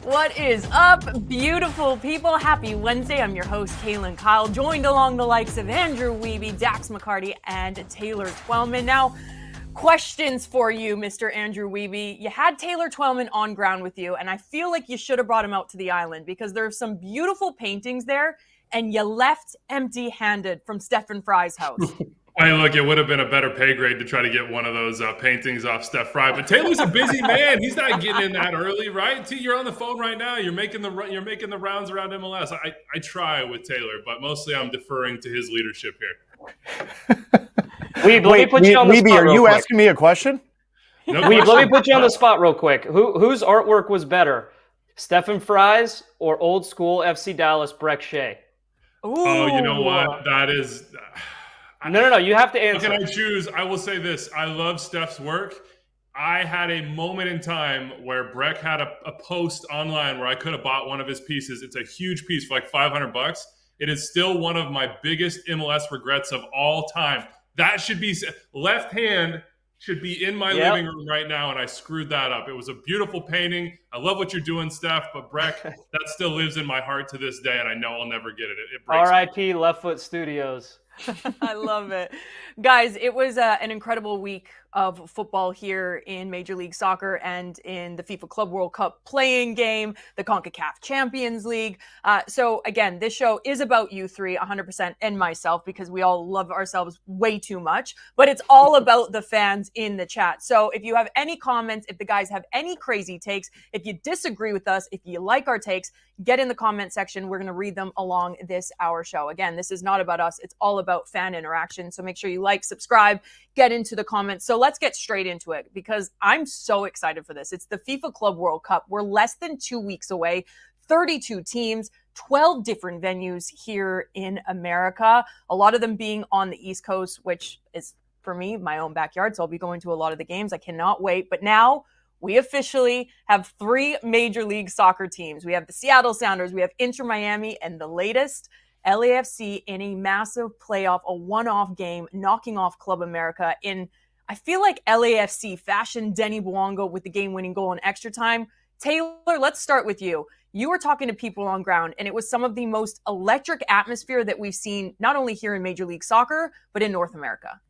What is up, beautiful people? Happy Wednesday. I'm your host, Kaylyn Kyle, joined along the likes of Andrew Wiebe, Dax McCarty, and Taylor Twellman. Now, questions for you, Mr. Andrew Wiebe. You had Taylor Twellman on ground with you, and I feel like you should have brought him out to the island because there are some beautiful paintings there, and you left empty-handed from Stephen Fry's house. Hey, look, it would have been a better pay grade to try to get one of those paintings off Steph Fry. But Taylor's a busy man. He's not getting in that early, right? T, you're on the phone right now. You're making the rounds around MLS. I try with Taylor, but mostly I'm deferring to his leadership here. Weeb, let me put you on the spot. Are you real quick. asking me a question? No Weeb, question. let me put you on the spot real quick. Whose artwork was better, Stephen Fry's or old school FC Dallas Breck Shea? Ooh. Oh, you know what? That is. No. You have to answer. How can I choose? I will say this. I love Steph's work. I had a moment in time where Breck had a post online where I could have bought one of his pieces. It's a huge piece for like $500. It is still one of my biggest MLS regrets of all time. That should be left hand should be in my living room right now, and I screwed that up. It was a beautiful painting. I love what you're doing, Steph, but Breck, that still lives in my heart to this day, and I know I'll never get it. It breaks me. R.I.P. Left Foot Studios. I love it. Guys, it was an incredible week of football here in Major League Soccer and in the FIFA Club World Cup playing game, the CONCACAF Champions League. So again, this show is about you three 100% and myself because we all love ourselves way too much, but it's all about the fans in the chat. So if you have any comments, if the guys have any crazy takes, if you disagree with us, if you like our takes, get in the comment section. We're going to read them along this hour show. Again, this is not about us. It's all about fan interaction. So make sure you like, subscribe, get into the comments. So let's get straight into it because I'm so excited for this. It's the FIFA Club World Cup. We're less than 2 weeks away, 32 teams, 12 different venues here in America, a lot of them being on the East Coast, which is, for me, my own backyard. So I'll be going to a lot of the games. I cannot wait. But now we officially have 3 Major League Soccer teams. We have the Seattle Sounders, we have Inter Miami, and the latest, LAFC in a massive playoff, a one-off game, knocking off Club America in, I feel like LAFC fashioned Denny Bouanga with the game-winning goal in extra time. Taylor, let's start with you. You were talking to people on ground, and it was some of the most electric atmosphere that we've seen, not only here in Major League Soccer, but in North America.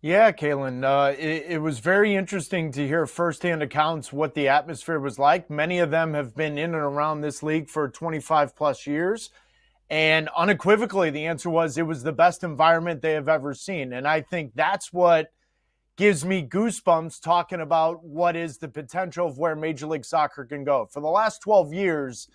Yeah, Kaylyn, it was very interesting to hear firsthand accounts what the atmosphere was like. Many of them have been in and around this league for 25 plus years. And unequivocally, the answer was it was the best environment they have ever seen. And I think that's what gives me goosebumps talking about what is the potential of where Major League Soccer can go. For the last 12 years,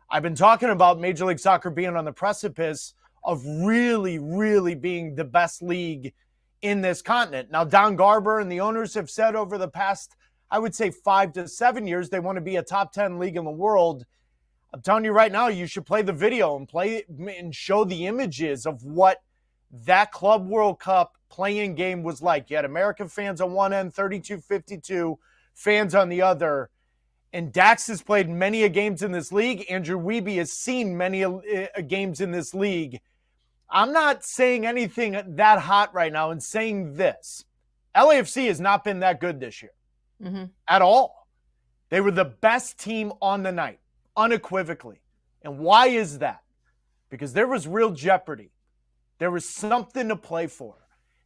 I've been talking about Major League Soccer being on the precipice of really, really being the best league in this continent. Now, Don Garber and the owners have said over the past, I would say 5 to 7 years, they want to be a top 10 league in the world. I'm telling you right now, you should play the video and show the images of what that Club World Cup playing game was like. You had American fans on one end, 32-52 fans on the other. And Dax has played many games in this league. Andrew Wiebe has seen many games in this league. I'm not saying anything that hot right now and saying this. LAFC has not been that good this year at all. They were the best team on the night, unequivocally. And why is that? Because there was real jeopardy. There was something to play for.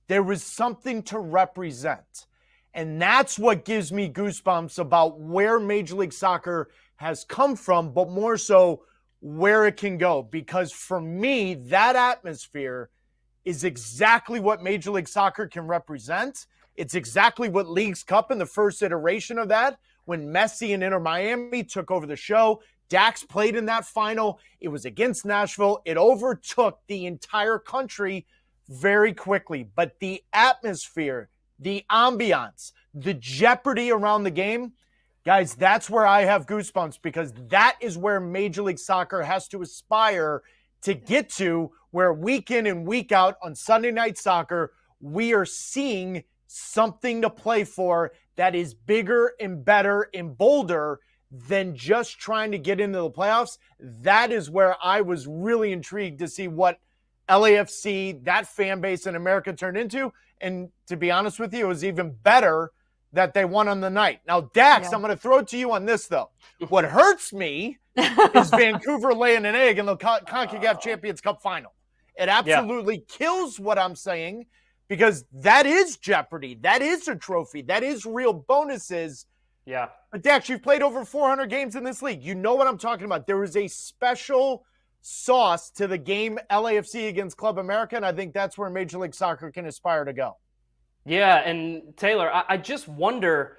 There was something to represent. And that's what gives me goosebumps about where Major League Soccer has come from, but more so where it can go. Because for me, that atmosphere is exactly what Major League Soccer can represent. It's exactly what Leagues Cup in the first iteration of that, when Messi and Inter Miami took over the show. Dax played in that final. It was against Nashville. It overtook the entire country very quickly. But the atmosphere, the ambiance, the jeopardy around the game, guys, that's where I have goosebumps, because that is where Major League Soccer has to aspire to get to, where week in and week out on Sunday Night Soccer, we are seeing something to play for that is bigger and better and bolder than just trying to get into the playoffs. That is where I was really intrigued to see what LAFC, that fan base in America, turned into. And to be honest with you, it was even better that they won on the night. Now, Dax, Yeah. I'm going to throw it to you on this, though. What hurts me is Vancouver laying an egg in the CONCACAF Champions Cup final. It absolutely kills what I'm saying because that is jeopardy. That is a trophy. That is real bonuses. Yeah. But Dax, you've played over 400 games in this league. You know what I'm talking about. There is a special sauce to the game LAFC against Club America, and I think that's where Major League Soccer can aspire to go. Yeah, and Taylor, I just wonder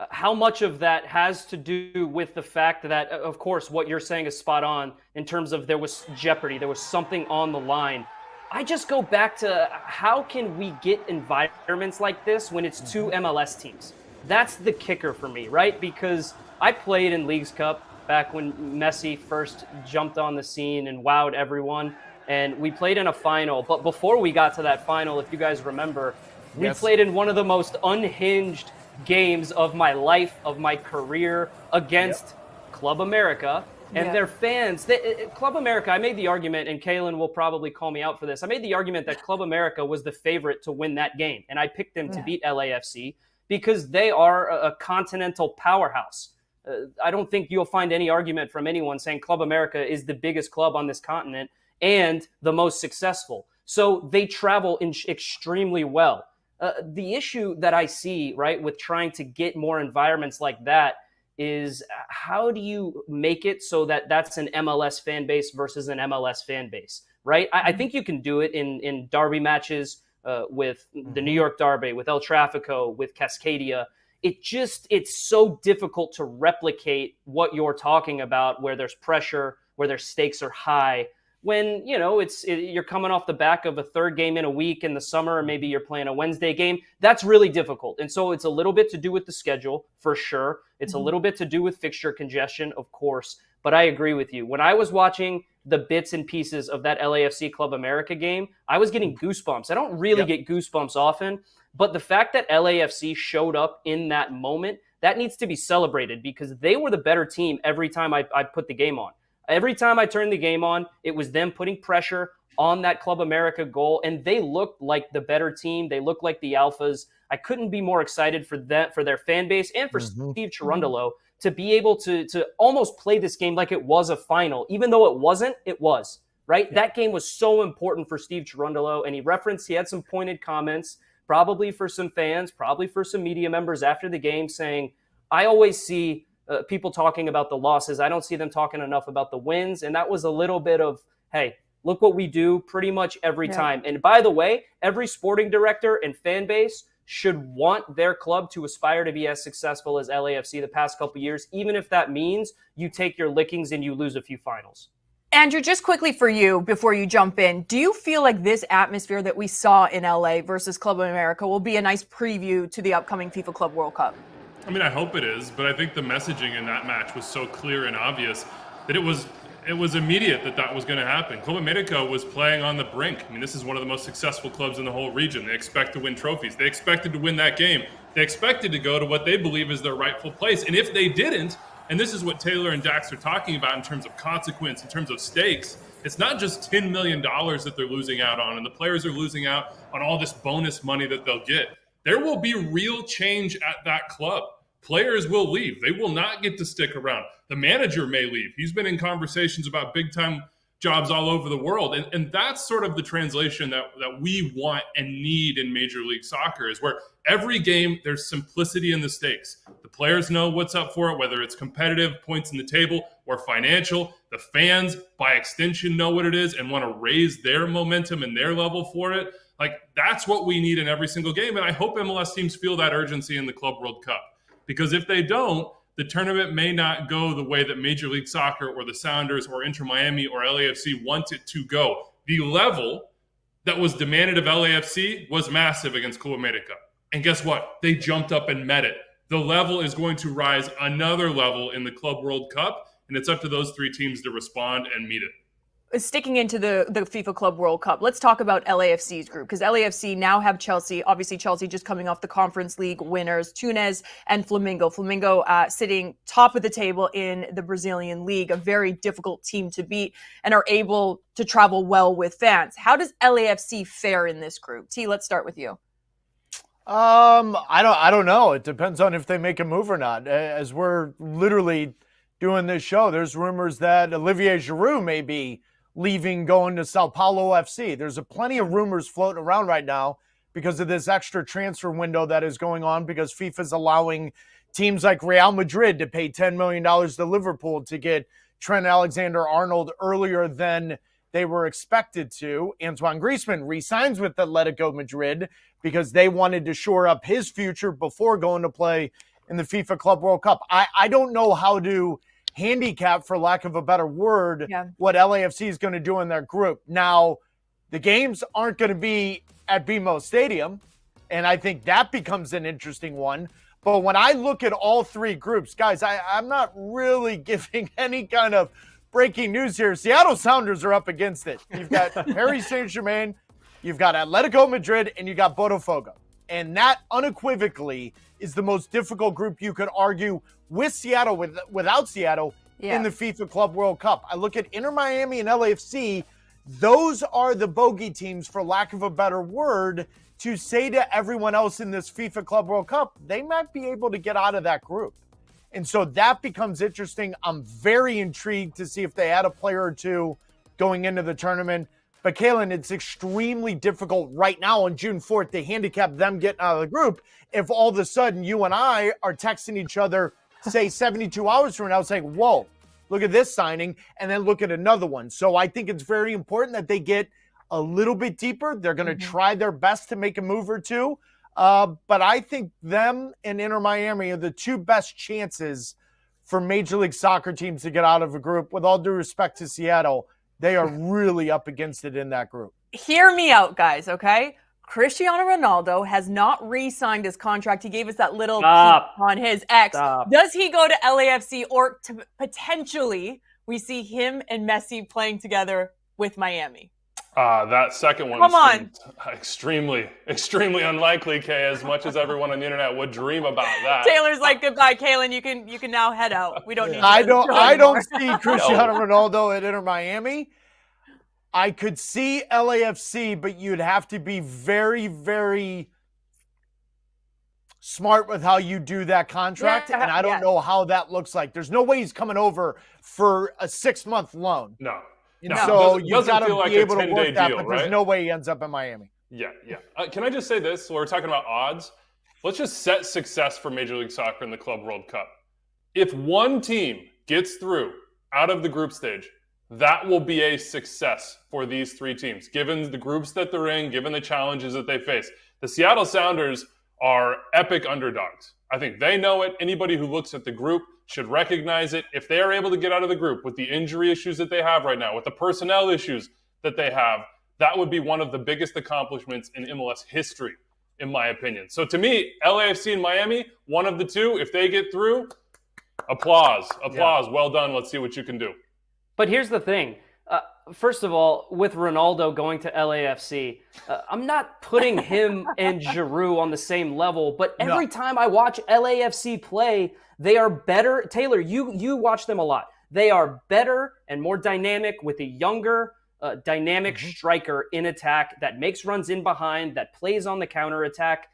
how much of that has to do with the fact that, of course, what you're saying is spot on in terms of there was jeopardy, there was something on the line. I just go back to how can we get environments like this when it's two MLS teams? That's the kicker for me, right? Because I played in Leagues Cup back when Messi first jumped on the scene and wowed everyone, and we played in a final. But before we got to that final, if you guys remember, we played in one of the most unhinged games of my life, of my career, against Club America and their fans. Club America, I made the argument, and Kaylyn will probably call me out for this. I made the argument that Club America was the favorite to win that game, and I picked them to beat LAFC because they are a continental powerhouse. I don't think you'll find any argument from anyone saying Club America is the biggest club on this continent and the most successful. So they travel extremely well. The issue that I see, right, with trying to get more environments like that is how do you make it so that that's an MLS fan base versus an MLS fan base, right? I think you can do it in derby matches with the New York Derby, with El Tráfico, with Cascadia. It's so difficult to replicate what you're talking about where there's pressure, where their stakes are high. When, you're coming off the back of a third game in a week in the summer, or maybe you're playing a Wednesday game, that's really difficult. And so it's a little bit to do with the schedule, for sure. It's a little bit to do with fixture congestion, of course. But I agree with you. When I was watching the bits and pieces of that LAFC Club America game, I was getting goosebumps. I don't really get goosebumps often, but the fact that LAFC showed up in that moment, that needs to be celebrated because they were the better team every time I put the game on. Every time I turned the game on, it was them putting pressure on that Club America goal, and they looked like the better team. They looked like the alphas. I couldn't be more excited for their fan base and for Steve Cherundolo to be able to almost play this game like it was a final. Even though it wasn't, it was, right? Yeah. That game was so important for Steve Cherundolo, and he had some pointed comments, probably for some fans, probably for some media members after the game saying, I always see people talking about the losses. I don't see them talking enough about the wins. And that was a little bit of, hey, look what we do pretty much every time. And by the way, every sporting director and fan base should want their club to aspire to be as successful as LAFC the past couple of years, even if that means you take your lickings and you lose a few finals. Andrew, just quickly for you, before you jump in, do you feel like this atmosphere that we saw in LA versus Club America will be a nice preview to the upcoming FIFA Club World Cup? I mean, I hope it is, but I think the messaging in that match was so clear and obvious that it was immediate that was going to happen. Club América was playing on the brink. I mean, this is one of the most successful clubs in the whole region. They expect to win trophies. They expected to win that game. They expected to go to what they believe is their rightful place. And if they didn't, and this is what Taylor and Dax are talking about in terms of consequence, in terms of stakes, it's not just $10 million that they're losing out on, and the players are losing out on all this bonus money that they'll get. There will be real change at that club. Players will leave. They will not get to stick around. The manager may leave. He's been in conversations about big-time jobs all over the world. And that's sort of the translation that we want and need in Major League Soccer, is where every game there's simplicity in the stakes. The players know what's up for it, whether it's competitive, points in the table, or financial. The fans, by extension, know what it is and want to raise their momentum and their level for it. Like, that's what we need in every single game. And I hope MLS teams feel that urgency in the Club World Cup. Because if they don't, the tournament may not go the way that Major League Soccer or the Sounders or Inter Miami or LAFC want it to go. The level that was demanded of LAFC was massive against Club América. And guess what? They jumped up and met it. The level is going to rise another level in the Club World Cup, and it's up to those three teams to respond and meet it. Sticking into the FIFA Club World Cup, let's talk about LAFC's group, because LAFC now have Chelsea. Obviously, Chelsea just coming off the Conference League winners, Tunes and Flamengo. Flamengo sitting top of the table in the Brazilian League, a very difficult team to beat, and are able to travel well with fans. How does LAFC fare in this group? T, let's start with you. I don't know. It depends on if they make a move or not. As we're literally doing this show, there's rumors that Olivier Giroud may be leaving, going to Sao Paulo FC. There's plenty of rumors floating around right now because of this extra transfer window that is going on, because FIFA's allowing teams like Real Madrid to pay $10 million to Liverpool to get Trent Alexander-Arnold earlier than they were expected to. Antoine Griezmann re-signs with Atletico Madrid because they wanted to shore up his future before going to play in the FIFA Club World Cup. I don't know how to handicap, for lack of a better word, what LAFC is going to do in their group. Now, the games aren't going to be at BMO Stadium, and I think that becomes an interesting one. But when I look at all three groups, guys, I'm not really giving any kind of breaking news here. Seattle Sounders are up against it. You've got Paris Saint-Germain, you've got Atletico Madrid, and you got Botafogo. And that unequivocally is the most difficult group you could argue with Seattle, without Seattle, in the FIFA Club World Cup. I look at Inter Miami and LAFC. Those are the bogey teams, for lack of a better word, to say to everyone else in this FIFA Club World Cup, they might be able to get out of that group. And so that becomes interesting. I'm very intrigued to see if they add a player or two going into the tournament. But Kaylyn, it's extremely difficult right now on June 4th to handicap them getting out of the group if all of a sudden you and I are texting each other, say 72 hours from now, saying, whoa, look at this signing, and then look at another one. So I think it's very important that they get a little bit deeper. They're going to try their best to make a move or two. But I think them and Inter Miami are the two best chances for Major League Soccer teams to get out of a group. With all due respect to Seattle, they are really up against it in that group. Hear me out, guys, okay? Cristiano Ronaldo has not re-signed his contract. He gave us that little peek on his ex. Does he go to LAFC, or potentially we see him and Messi playing together with Miami? That second one seems extremely, extremely unlikely, Kay, as much as everyone on the internet would dream about that. Taylor's like, goodbye, Kaylyn. You can now head out. We don't need you. I don't see Cristiano Ronaldo at Inter Miami. I could see LAFC, but you'd have to be very, very smart with how you do that contract, and I don't know how that looks like. There's no way he's coming over for a 6-month loan. No. So you've got to be able to work that, deal, but right? there's no way he ends up in Miami. Yeah. Can I just say this? While we're talking about odds, let's just set success for Major League Soccer in the Club World Cup. If one team gets through out of the group stage, that will be a success for these three teams, given the groups that they're in, given the challenges that they face. The Seattle Sounders are epic underdogs. I think they know it. Anybody who looks at the group should recognize it. If they are able to get out of the group with the injury issues that they have right now, with the personnel issues that they have, that would be one of the biggest accomplishments in MLS history, in my opinion. So to me, LAFC and Miami, one of the two, if they get through, applause. Yeah. Well done. Let's see what you can do. But here's the thing. First of all, with Ronaldo going to LAFC, I'm not putting him and Giroud on the same level, but every time I watch LAFC play, they are better. Taylor, you watch them a lot. They are better and more dynamic with a younger, dynamic striker in attack that makes runs in behind, that plays on the counter attack.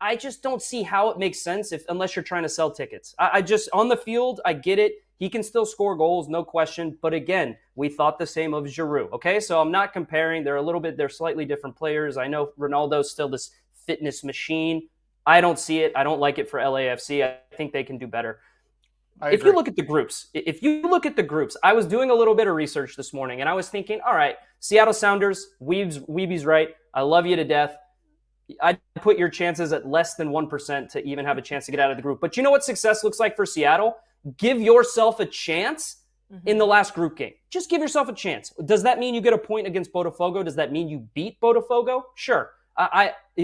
I just don't see how it makes sense unless you're trying to sell tickets. I just, on the field, I get it. He can still score goals, no question. But again, we thought the same of Giroud. Okay, so I'm not comparing. They're slightly different players. I know Ronaldo's still this fitness machine. I don't see it. I don't like it for LAFC. I think they can do better. If you look at the groups, I was doing a little bit of research this morning, and I was thinking, all right, Seattle Sounders, Wiebe's right. I love you to death. I'd put your chances at less than 1% to even have a chance to get out of the group. But you know what success looks like for Seattle? Give yourself a chance in the last group game. Just give yourself a chance. Does that mean you get a point against Botafogo? Does that mean you beat Botafogo? Sure.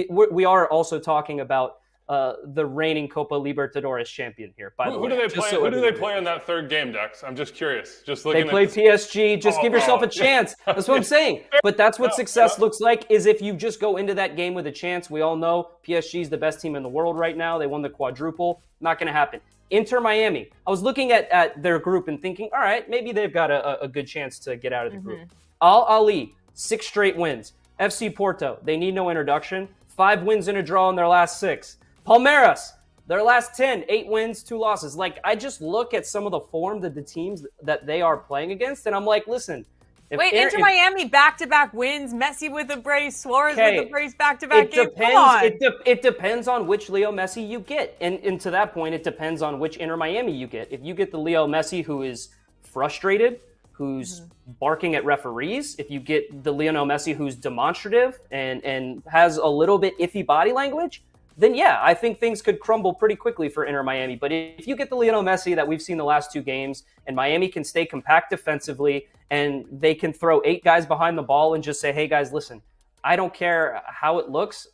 We are also talking about the reigning Copa Libertadores champion here. By the way, who do they play in that third game, Dex? I'm just curious. They play PSG. Just give yourself a chance. That's what I'm saying. But that's what success looks like. Is if you just go into that game with a chance. We all know PSG is the best team in the world right now. They won the quadruple. Not going to happen. Inter Miami. I was looking at their group and thinking, all right, maybe they've got a good chance to get out of the group. Al Ahly, 6 straight wins. FC Porto, they need no introduction. 5 wins and a draw in their last 6. Palmeiras, their last 10, 8 wins, 2 losses. Like, I just look at some of the form that the teams that they are playing against, and I'm like, listen. Inter Miami back-to-back wins, Messi with a brace, Suarez with a brace back-to-back games. Come on. It depends on which Leo Messi you get. And to that point, it depends on which Inter Miami you get. If you get the Leo Messi who is frustrated, who's barking at referees, if you get the Lionel Messi who's demonstrative and has a little bit iffy body language, then yeah, I think things could crumble pretty quickly for Inter Miami. But if you get the Lionel Messi that we've seen the last 2 games, and Miami can stay compact defensively, and they can throw 8 guys behind the ball and just say, hey guys, listen, I don't care how it looks.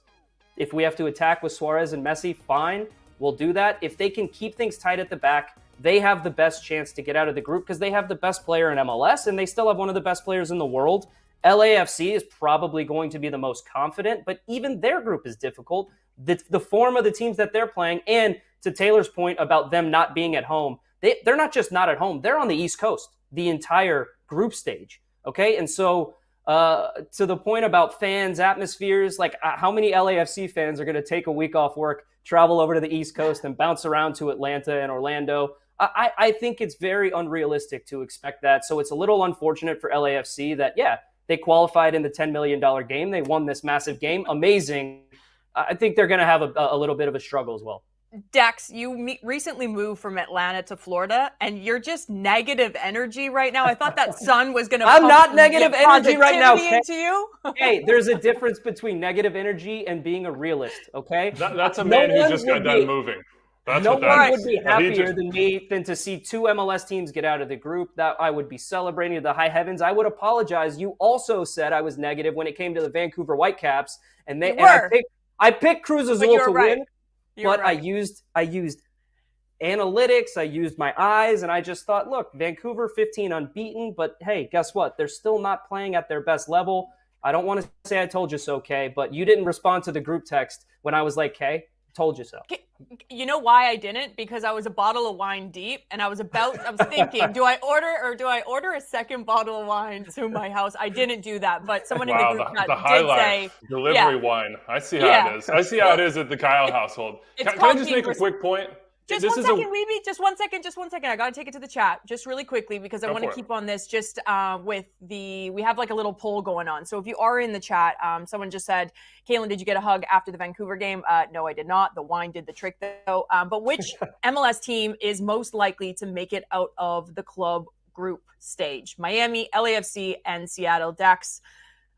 If we have to attack with Suarez and Messi, fine, we'll do that. If they can keep things tight at the back, they have the best chance to get out of the group because they have the best player in MLS, and they still have one of the best players in the world. LAFC is probably going to be the most confident, but even their group is difficult. The form of the teams that they're playing, and to Taylor's point about them not being at home, they're not just not at home, they're on the East Coast the entire group stage, okay? And so to the point about fans, atmospheres, like how many LAFC fans are going to take a week off work, travel over to the East Coast and bounce around to Atlanta and Orlando? I think it's very unrealistic to expect that. So it's a little unfortunate for LAFC that, yeah, they qualified in the $10 million game. They won this massive game. Amazing. I think they're going to have a little bit of a struggle as well. Dax, you recently moved from Atlanta to Florida, and you're just negative energy right now. I thought that sun was going to I'm not negative energy right now, into you. Hey, there's a difference between negative energy and being a realist, okay? That's a man who just got done moving. No one would be happier than me than to see 2 MLS teams get out of the group. That I would be celebrating to the high heavens. I would apologize. You also said I was negative when it came to the Vancouver Whitecaps, and I picked Cruz Azul to win. But I used analytics, I used my eyes, and I just thought, look, Vancouver 15 unbeaten, but hey, guess what? They're still not playing at their best level. I don't want to say I told you so, Kay, but you didn't respond to the group text when I was like, Kay, told you so. You know why I didn't? Because I was a bottle of wine deep, and I was thinking, do I order a second bottle of wine to my house? I didn't do that, but someone in the group did say delivery wine. I see how it is. I see how it is at the Kyle household. Can I just make a quick point? Just one second, Wiebe. Just one second. I got to take it to the chat just really quickly because I want to keep on this just we have like a little poll going on. So if you are in the chat, someone just said, Kaylyn, did you get a hug after the Vancouver game? No, I did not. The wine did the trick though. But which MLS team is most likely to make it out of the club group stage? Miami, LAFC, and Seattle. Dax,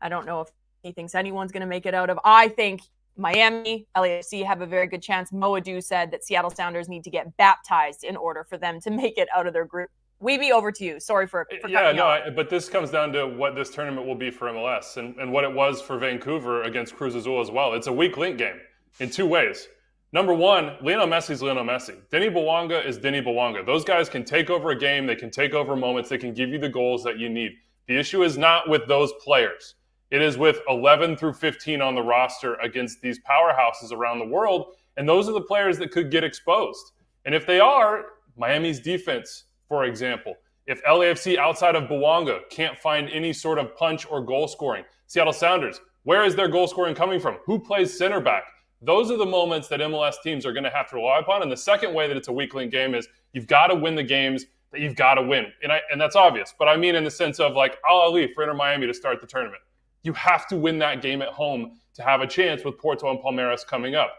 I don't know if he thinks anyone's going to make it out of. I think Miami, LAFC have a very good chance. Moadu said that Seattle Sounders need to get baptized in order for them to make it out of their group. Wiebe, over to you. Sorry for but this comes down to what this tournament will be for MLS and what it was for Vancouver against Cruz Azul as well. It's a weak link game in 2 ways. Number 1, Lionel Messi's Lionel Messi. Denny Bouanga is Denny Bouanga. Those guys can take over a game. They can take over moments. They can give you the goals that you need. The issue is not with those players. It is with 11 through 15 on the roster against these powerhouses around the world, and those are the players that could get exposed. And if they are, Miami's defense, for example, if LAFC outside of Bouanga can't find any sort of punch or goal scoring, Seattle Sounders, where is their goal scoring coming from? Who plays center back? Those are the moments that MLS teams are going to have to rely upon. And the second way that it's a weak link game is you've got to win the games that you've got to win. And that's obvious, but I mean in the sense of like Al Ali for Inter Miami to start the tournament. You have to win that game at home to have a chance with Porto and Palmeiras coming up.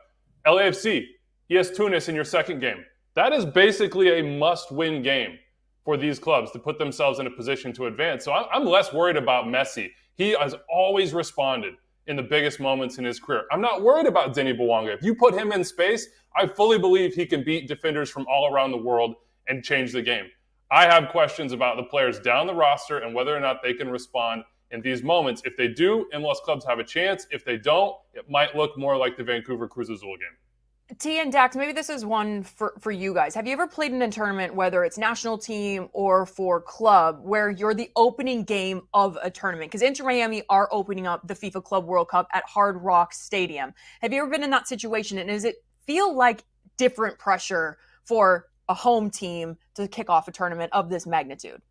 LAFC, ES Tunis in your second game. That is basically a must-win game for these clubs to put themselves in a position to advance. So I'm less worried about Messi. He has always responded in the biggest moments in his career. I'm not worried about Denny Bouanga. If you put him in space, I fully believe he can beat defenders from all around the world and change the game. I have questions about the players down the roster and whether or not they can respond in these moments. If they do, MLS clubs have a chance. If they don't, it might look more like the Vancouver Cruz Azul game. T and Dax, maybe this is one for you guys. Have you ever played in a tournament, whether it's national team or for club, where you're the opening game of a tournament? Because Inter Miami are opening up the FIFA Club World Cup at Hard Rock Stadium. Have you ever been in that situation? And does it feel like different pressure for a home team to kick off a tournament of this magnitude?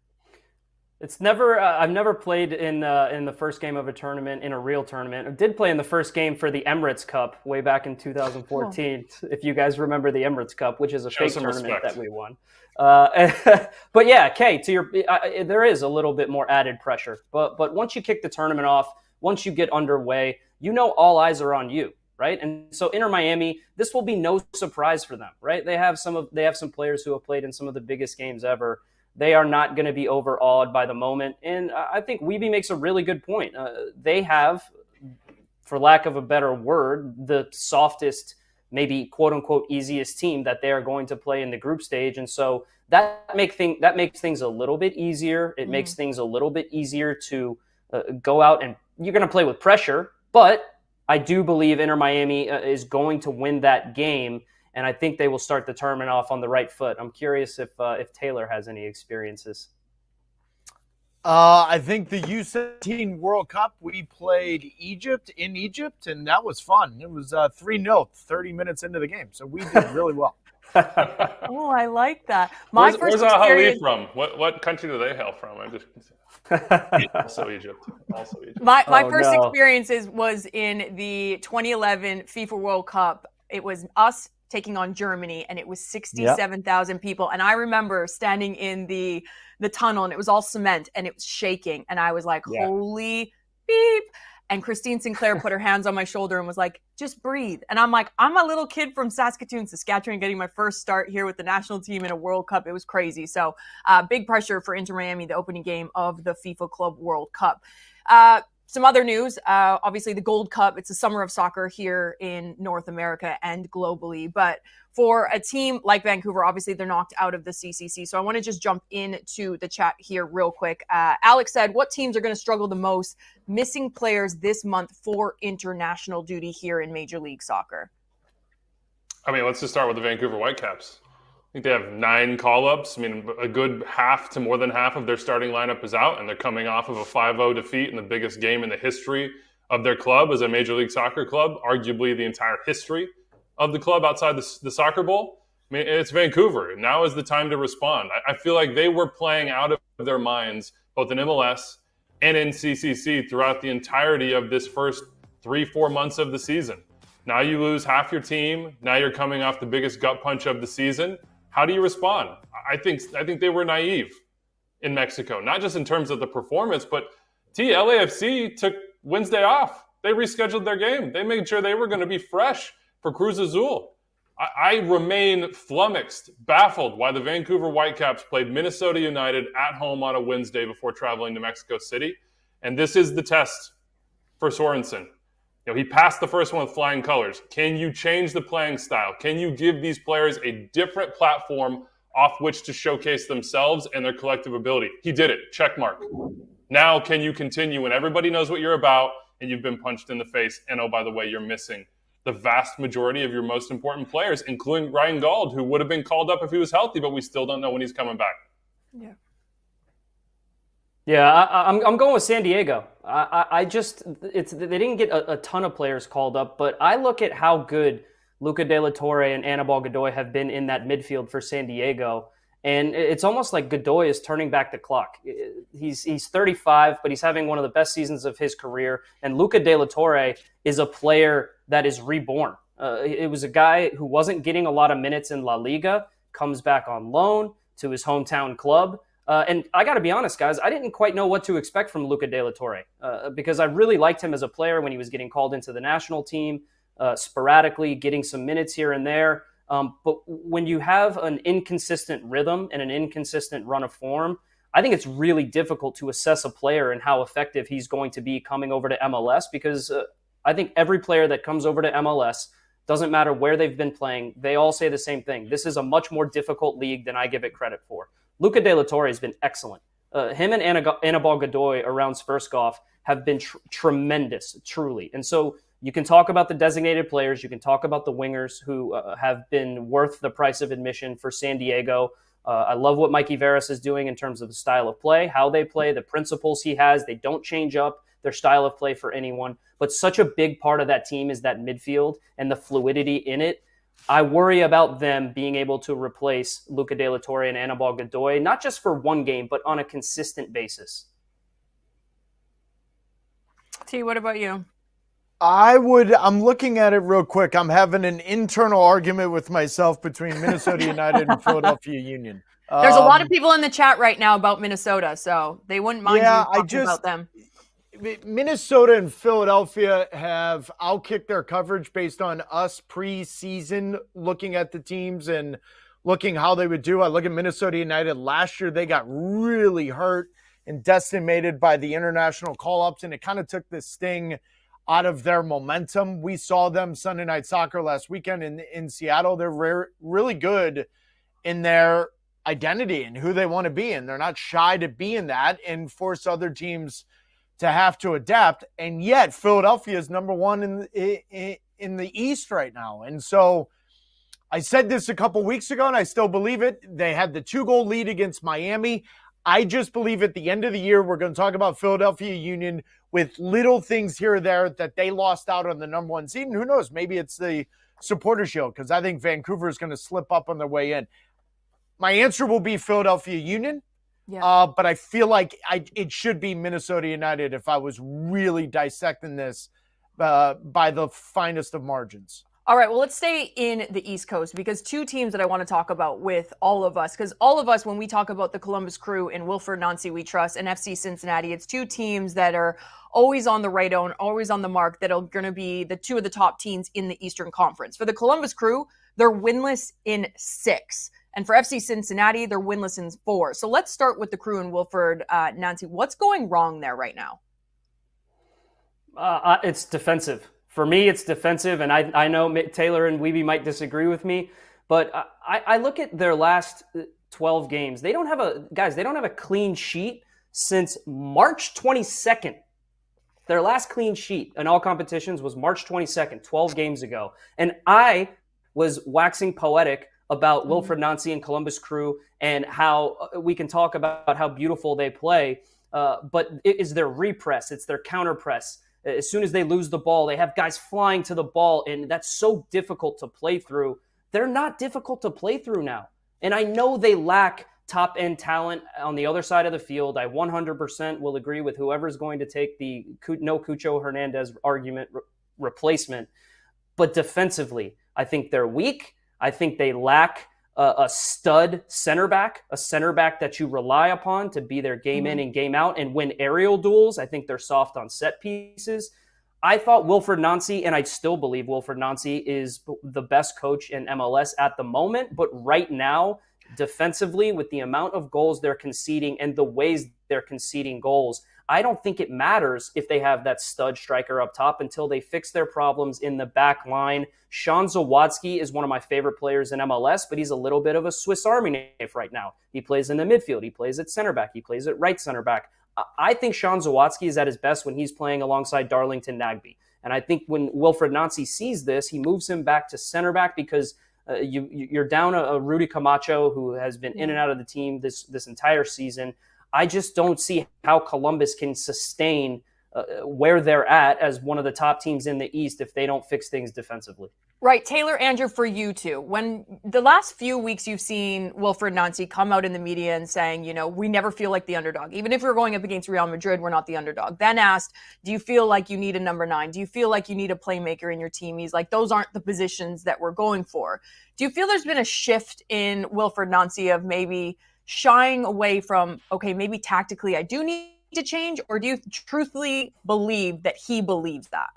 It's never. I've never played in the first game of a tournament, in a real tournament. I did play in the first game for the Emirates Cup way back in 2014. If you guys remember the Emirates Cup, which is a fake tournament that we won. But yeah, Kay, to your, there is a little bit more added pressure. But once you kick the tournament off, once you get underway, all eyes are on you, right? And so Inter Miami, this will be no surprise for them, right? They have some players who have played in some of the biggest games ever. They are not going to be overawed by the moment. And I think Wiebe makes a really good point. They have, for lack of a better word, the softest, maybe quote-unquote easiest team that they are going to play in the group stage. And so that makes things a little bit easier. It makes things a little bit easier to go out, and you're going to play with pressure. But I do believe Inter Miami is going to win that game. And I think they will start the tournament off on the right foot. I'm curious if Taylor has any experiences. I think the U17 World Cup, we played Egypt in Egypt, and that was fun. It was 3-0, 30 minutes into the game. So we did really well. Oh, I like that. Where's Ali from? What country do they hail from? Also Egypt. My first experiences was in the 2011 FIFA World Cup. It was us taking on Germany, and it was 67,000 people. And I remember standing in the tunnel, and it was all cement, and it was shaking. And I was like, holy beep. And Christine Sinclair put her hands on my shoulder and was like, just breathe. And I'm like, I'm a little kid from Saskatoon, Saskatchewan, getting my first start here with the national team in a World Cup. It was crazy. So big pressure for Inter Miami, the opening game of the FIFA Club World Cup. Some other news, obviously the Gold Cup, it's the summer of soccer here in North America and globally. But for a team like Vancouver, obviously they're knocked out of the CCC. So I want to just jump into the chat here real quick. Alex said, what teams are going to struggle the most missing players this month for international duty here in Major League Soccer? I mean, let's just start with the Vancouver Whitecaps. I think they have 9 call-ups. I mean, a good half to more than half of their starting lineup is out, and they're coming off of a 5-0 defeat in the biggest game in the history of their club as a Major League Soccer club, arguably the entire history of the club outside the Soccer Bowl. I mean, it's Vancouver. Now is the time to respond. I feel like they were playing out of their minds, both in MLS and in CCC, throughout the entirety of this first 3-4 months of the season. Now you lose half your team. Now you're coming off the biggest gut punch of the season. How do you respond? I think they were naive in Mexico, not just in terms of the performance, but LAFC took Wednesday off. They rescheduled their game. They made sure they were going to be fresh for Cruz Azul. I remain flummoxed, baffled why the Vancouver Whitecaps played Minnesota United at home on a Wednesday before traveling to Mexico City. And this is the test for Sorensen. He passed the first one with flying colors. Can you change the playing style? Can you give these players a different platform off which to showcase themselves and their collective ability? He did it. Check mark. Now, can you continue when everybody knows what you're about and you've been punched in the face? And oh, by the way, you're missing the vast majority of your most important players, including Ryan Gauld, who would have been called up if he was healthy, but we still don't know when he's coming back. Yeah, I'm going with San Diego. They didn't get a ton of players called up, but I look at how good Luca De La Torre and Anibal Godoy have been in that midfield for San Diego, and it's almost like Godoy is turning back the clock. He's 35, but he's having one of the best seasons of his career, and Luca De La Torre is a player that is reborn. It was a guy who wasn't getting a lot of minutes in La Liga, comes back on loan to his hometown club. And I got to be honest, guys, I didn't quite know what to expect from Luca De La Torre because I really liked him as a player when he was getting called into the national team sporadically, getting some minutes here and there. But when you have an inconsistent rhythm and an inconsistent run of form, I think it's really difficult to assess a player and how effective he's going to be coming over to MLS because I think every player that comes over to MLS, doesn't matter where they've been playing, they all say the same thing. This is a much more difficult league than I give it credit for. Luca De La Torre has been excellent. Him and Anibal Godoy around Spursgoff have been tremendous, truly. And so you can talk about the designated players. You can talk about the wingers who have been worth the price of admission for San Diego. I love what Mikey Veras is doing in terms of the style of play, how they play, the principles he has. They don't change up their style of play for anyone. But such a big part of that team is that midfield and the fluidity in it. I worry about them being able to replace Luca De La Torre and Anibal Godoy, not just for one game, but on a consistent basis. T, what about you? I'm looking at it real quick. I'm having an internal argument with myself between Minnesota United and Philadelphia Union. There's a lot of people in the chat right now about Minnesota, so they wouldn't mind you talking about them. Minnesota and Philadelphia have outkicked their coverage based on us pre-season looking at the teams and looking how they would do. I look at Minnesota United last year. They got really hurt and decimated by the international call-ups, and it kind of took the sting out of their momentum. We saw them Sunday Night Soccer last weekend in Seattle. They're really good in their identity and who they want to be, and they're not shy to be in that and force other teams to have to adapt. And yet Philadelphia is number one in the East right now. And so I said this a couple weeks ago, and I still believe it. They had the 2-goal lead against Miami. I just believe at the end of the year, we're going to talk about Philadelphia Union with little things here or there that they lost out on the number one seed. And who knows, maybe it's the Supporter Shield, because I think Vancouver is going to slip up on their way in. My answer will be Philadelphia Union. Yeah. But I feel like it should be Minnesota United if I was really dissecting this by the finest of margins. All right, well, let's stay in the East Coast because two teams that I want to talk about with all of us, because all of us, when we talk about the Columbus Crew and Wilfried Nancy we trust and FC Cincinnati, it's two teams that are always on the radar and always on the mark that are going to be the two of the top teams in the Eastern Conference. For the Columbus Crew, they're winless in 6. And for FC Cincinnati, they're winless in 4. So let's start with the Crew and Wilfried Nancy. What's going wrong there right now? It's defensive. For me, it's defensive, and I know Taylor and Wiebe might disagree with me, but I look at their last 12 games. They don't have a clean sheet since March 22nd. Their last clean sheet in all competitions was March 22nd, 12 games ago. And I was waxing poetic about Wilfried Nancy and Columbus Crew and how we can talk about how beautiful they play, but it is their repress, it's their counter press. As soon as they lose the ball, they have guys flying to the ball, and that's so difficult to play through. They're not difficult to play through now. And I know they lack top-end talent on the other side of the field. I 100% will agree with whoever's going to take the no Cucho Hernandez argument replacement. But defensively, I think they're weak. I think they lack a stud center back, a center back that you rely upon to be their game in and game out and win aerial duels. I think they're soft on set pieces. I thought Wilfried Nancy, and I still believe Wilfried Nancy is the best coach in MLS at the moment. But right now, defensively, with the amount of goals they're conceding and the ways they're conceding goals, I don't think it matters if they have that stud striker up top until they fix their problems in the back line. Sean Zawadzki is one of my favorite players in MLS, but he's a little bit of a Swiss Army knife right now. He plays in the midfield. He plays at center back. He plays at right center back. I think Sean Zawadzki is at his best when he's playing alongside Darlington Nagbe. And I think when Wilfried Nancy sees this, he moves him back to center back because you're down a Rudy Camacho who has been in and out of the team this entire season. I just don't see how Columbus can sustain where they're at as one of the top teams in the East if they don't fix things defensively. Right. Taylor, Andrew, for you too, when the last few weeks you've seen Wilfried Nancy come out in the media and saying, we never feel like the underdog. Even if we're going up against Real Madrid, we're not the underdog. Then asked, do you feel like you need a number 9? Do you feel like you need a playmaker in your team? He's like, those aren't the positions that we're going for. Do you feel there's been a shift in Wilfried Nancy of maybe shying away from, okay, maybe tactically I do need to change, or do you truthfully believe that he believes that?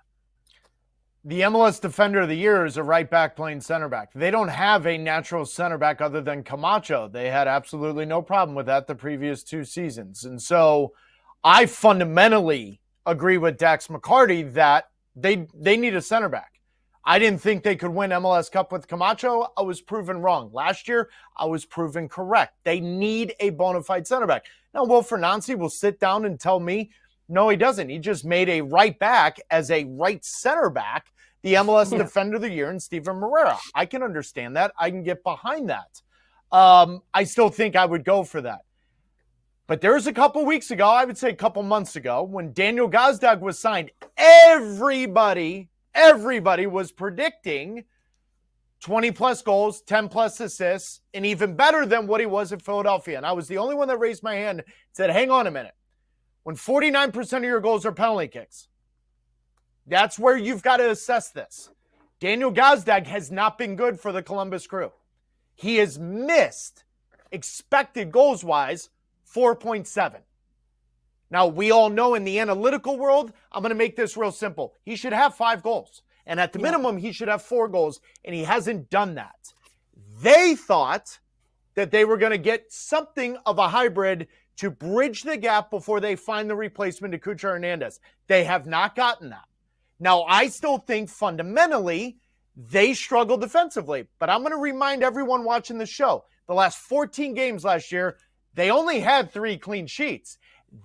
The MLS Defender of the Year is a right back playing center back. They don't have a natural center back other than Camacho. They had absolutely no problem with that the previous 2 seasons. And so I fundamentally agree with Dax McCarty that they need a center back. I didn't think they could win MLS Cup with Camacho. I was proven wrong. Last year, I was proven correct. They need a bona fide center back. Now, Wilfried Nancy will sit down and tell me, no, he doesn't. He just made a right back as a right center back the MLS Defender of the Year in Steven Moreira. I can understand that. I can get behind that. I still think I would go for that. But there's a couple weeks ago, I would say a couple months ago, when Daniel Gazdag was signed, everybody was predicting 20-plus goals, 10-plus assists, and even better than what he was at Philadelphia. And I was the only one that raised my hand and said, hang on a minute. When 49% of your goals are penalty kicks, that's where you've got to assess this. Daniel Gazdag has not been good for the Columbus Crew. He has missed, expected goals-wise, 4.7. Now, we all know in the analytical world, I'm going to make this real simple. He should have 5 goals. And at the minimum, he should have 4 goals, and he hasn't done that. They thought that they were going to get something of a hybrid to bridge the gap before they find the replacement to Cucho Hernandez. They have not gotten that. Now, I still think fundamentally they struggle defensively, but I'm going to remind everyone watching the show, the last 14 games last year, they only had 3 clean sheets.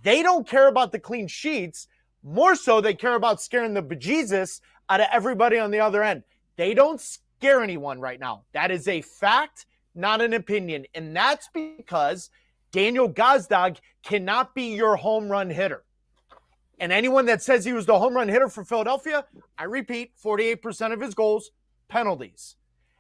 They don't care about the clean sheets. More so, they care about scaring the bejesus out of everybody on the other end. They don't scare anyone right now. That is a fact, not an opinion. And that's because Daniel Gazdag cannot be your home run hitter. And anyone that says he was the home run hitter for Philadelphia, I repeat, 48% of his goals, penalties.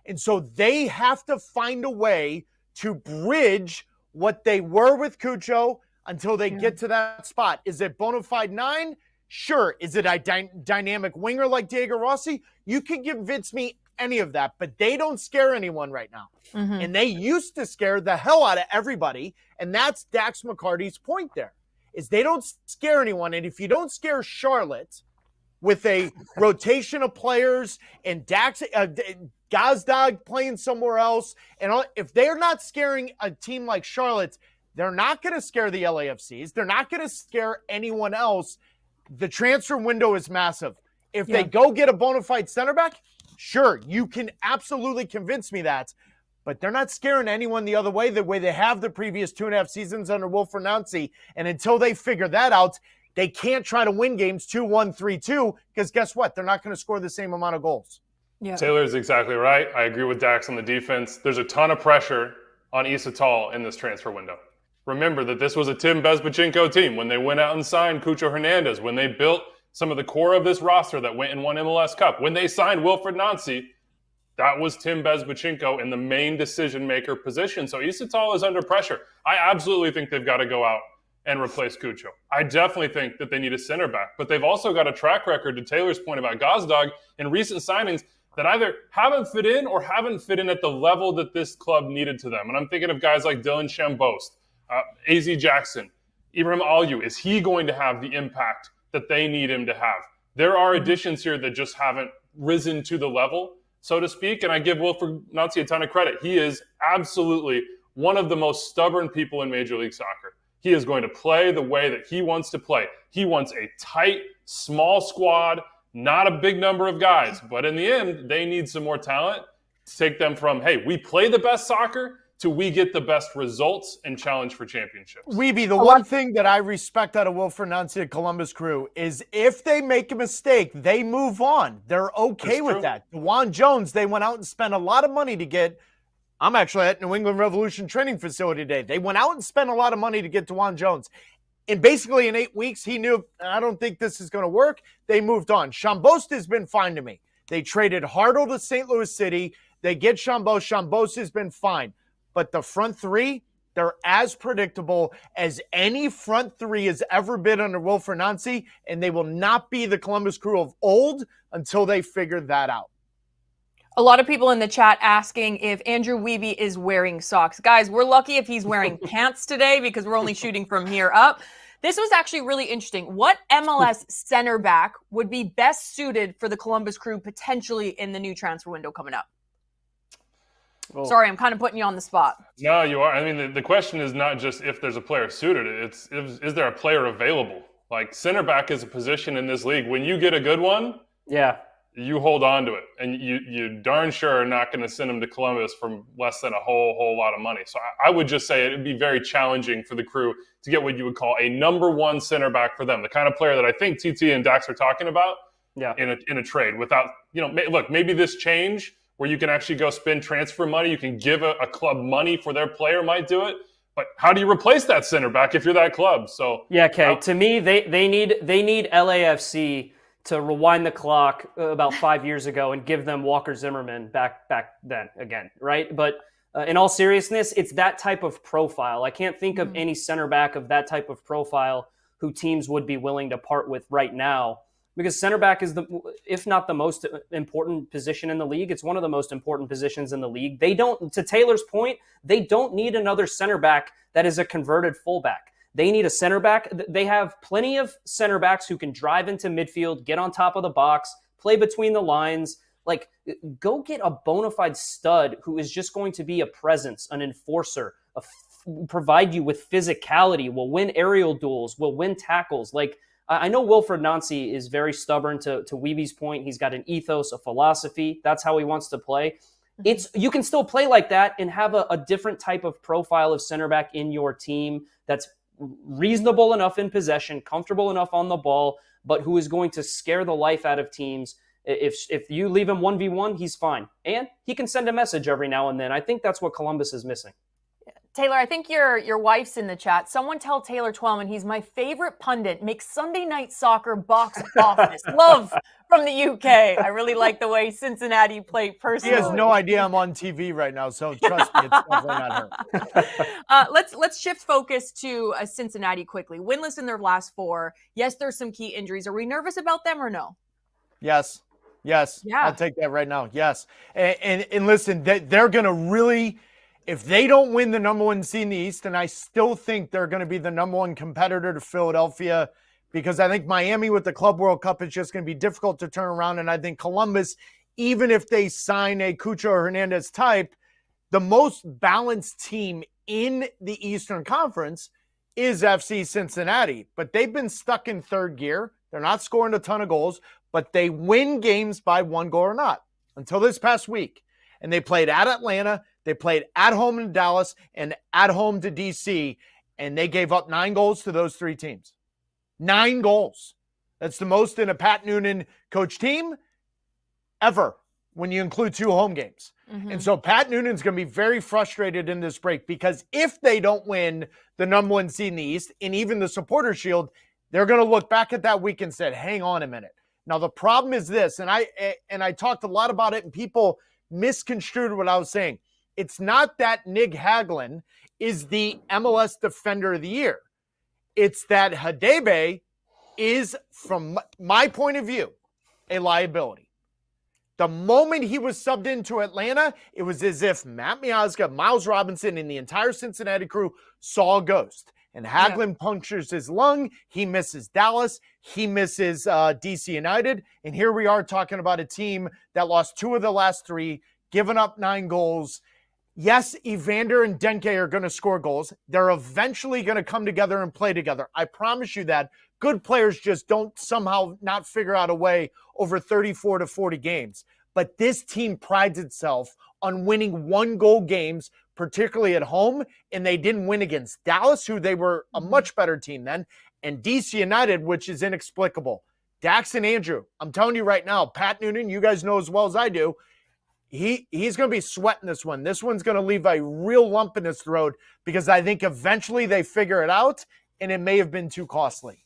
And so they have to find a way to bridge what they were with Cucho until they get to that spot. Is it bona fide 9? Sure. Is it a dynamic winger like Diego Rossi? You can convince me any of that, but they don't scare anyone right now. Mm-hmm. And they used to scare the hell out of everybody. And that's Dax McCarty's point there, is they don't scare anyone. And if you don't scare Charlotte with a rotation of players and Gazdag playing somewhere else, and if they're not scaring a team like Charlotte, they're not going to scare the LAFCs. They're not going to scare anyone else. The transfer window is massive. If they go get a bona fide center back, sure, you can absolutely convince me that. But they're not scaring anyone the way they have the previous 2.5 seasons under Wilfried Nancy. And until they figure that out, they can't try to win games 2-1, 3-2, because guess what? They're not going to score the same amount of goals. Yeah. Taylor is exactly right. I agree with Dax on the defense. There's a ton of pressure on Issa Tall in this transfer window. Remember that this was a Tim Bezbachenko team when they went out and signed Cucho Hernandez, when they built some of the core of this roster that went and won MLS Cup, when they signed Wilfried Nancy. That was Tim Bezbachenko in the main decision-maker position. So Issa Tall is under pressure. I absolutely think they've got to go out and replace Cucho. I definitely think that they need a center back. But they've also got a track record, to Taylor's point about Gazdag, in recent signings that either haven't fit in or haven't fit in at the level that this club needed to them. And I'm thinking of guys like Dylan Shambost, AZ Jackson, Ibrahim Aliou. Is he going to have the impact that they need him to have? There are additions here that just haven't risen to the level, so to speak, and I give Wilfried Nancy a ton of credit. He is absolutely one of the most stubborn people in Major League Soccer. He is going to play the way that he wants to play. He wants a tight, small squad, not a big number of guys. But in the end, they need some more talent to take them from, hey, we play the best soccer, to we get the best results and challenge for championships. Wiebe, the one thing that I respect out of Wilfried Nancy and Columbus Crew is if they make a mistake, they move on. They're okay with that. DeJuan Jones, they went out and spent a lot of money to get. I'm actually at New England Revolution training facility today. They went out and spent a lot of money to get DeJuan Jones. And basically in 8 weeks, he knew, I don't think this is going to work. They moved on. Shambost has been fine to me. They traded Hartle to St. Louis City. They get Shambost. Shambost has been fine. But the front three, they're as predictable as any front three has ever been under Wilfried Nancy, and they will not be the Columbus Crew of old until they figure that out. A lot of people in the chat asking if Andrew Wiebe is wearing socks. Guys, we're lucky if he's wearing pants today because we're only shooting from here up. This was actually really interesting. What MLS center back would be best suited for the Columbus Crew potentially in the new transfer window coming up? Oh. Sorry, I'm kind of putting you on the spot. No, you are. I mean, the question is not just if there's a player suited. It's is there a player available? Like, center back is a position in this league. When you get a good one, you hold on to it. And you darn sure are not going to send him to Columbus for less than a whole lot of money. So I would just say it would be very challenging for the Crew to get what you would call a number one center back for them. The kind of player that I think TT and Dax are talking about in a trade without, look, maybe this change where you can actually go spend transfer money, you can give a club money for their player might do it. But how do you replace that center back if you're that club? So Kay. To me, they need LAFC to rewind the clock about 5 years ago and give them Walker Zimmerman back then again, right? But in all seriousness, it's that type of profile. I can't think of any center back of that type of profile who teams would be willing to part with right now, because center back is if not the most important position in the league, it's one of the most important positions in the league. They don't, to Taylor's point, they don't need another center back that is a converted fullback. They need a center back. They have plenty of center backs who can drive into midfield, get on top of the box, play between the lines. Like, go get a bona fide stud who is just going to be a presence, an enforcer, provide you with physicality, will win aerial duels, will win tackles. Like, I know Wilfred Nancy is very stubborn to Wiebe's point. He's got an ethos, a philosophy. That's how he wants to play. You can still play like that and have a different type of profile of center back in your team that's reasonable enough in possession, comfortable enough on the ball, but who is going to scare the life out of teams. If you leave him 1v1, he's fine. And he can send a message every now and then. I think that's what Columbus is missing. Taylor, I think your wife's in the chat. Someone tell Taylor Twellman he's my favorite pundit. Makes Sunday Night Soccer box office. Love from the UK. I really like the way Cincinnati played personally. He has no idea I'm on TV right now, so trust me, it's definitely not her. Let's shift focus to Cincinnati quickly. Winless in their last 4. Yes, there's some key injuries. Are we nervous about them or no? Yes. Yeah. I'll take that right now. Yes. And listen, they're going to really, if they don't win the number 1 seed in the East, and I still think they're going to be the number 1 competitor to Philadelphia, because I think Miami with the Club World Cup is just going to be difficult to turn around. And I think Columbus, even if they sign a Cucho or Hernandez type, the most balanced team in the Eastern Conference is FC Cincinnati. But they've been stuck in third gear. They're not scoring a ton of goals, but they win games by 1 goal or not until this past week. And they played at Atlanta. They played at home in Dallas and at home to DC, and they gave up 9 goals to those 3 teams. 9 goals. That's the most in a Pat Noonan coach team ever when you include 2 home games. And so Pat Noonan's going to be very frustrated in this break, because if they don't win the number 1 seed in the East and even the Supporters Shield, they're going to look back at that week and say, hang on a minute. Now, the problem is this, and I talked a lot about it, and people misconstrued what I was saying. It's not that Nig Hagelin is the MLS Defender of the Year. It's that Hadebe is, from my point of view, a liability. The moment he was subbed into Atlanta, it was as if Matt Miazga, Miles Robinson, and the entire Cincinnati crew saw a ghost. And Hagelin punctures his lung. He misses Dallas. He misses DC United. And here we are talking about a team that lost 2 of the last 3, giving up 9 goals. Yes, Evander and Denke are going to score goals. They're eventually going to come together and play together. I promise you that. Good players just don't somehow not figure out a way over 34 to 40 games. But this team prides itself on winning 1-goal games, particularly at home, and they didn't win against Dallas, who they were a much better team then, and DC United, which is inexplicable. Dax and Andrew, I'm telling you right now, Pat Noonan, you guys know as well as I do, he's going to be sweating this one. This one's going to leave a real lump in his throat, because I think eventually they figure it out, and it may have been too costly.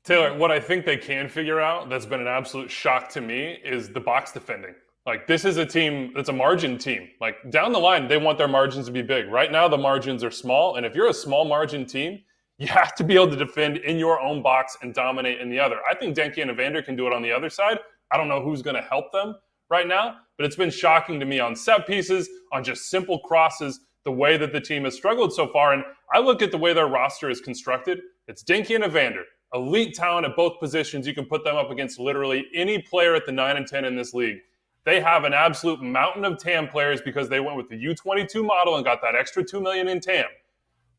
Taylor, what I think they can figure out that's been an absolute shock to me is the box defending. Like, this is a team that's a margin team. Like, down the line, they want their margins to be big. Right now, the margins are small. And if you're a small margin team, you have to be able to defend in your own box and dominate in the other. I think Denke and Evander can do it on the other side. I don't know who's going to help them right now, but it's been shocking to me on set pieces, on just simple crosses, the way that the team has struggled so far. And I look at the way their roster is constructed. It's Denke and Evander. Elite talent at both positions. You can put them up against literally any player at the 9 and 10 in this league. They have an absolute mountain of TAM players because they went with the U22 model and got that extra $2 million in TAM.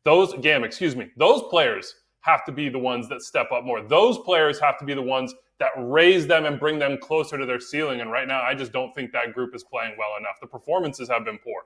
Those players have to be the ones that step up more. Those players have to be the ones that raise them and bring them closer to their ceiling. And right now, I just don't think that group is playing well enough. The performances have been poor.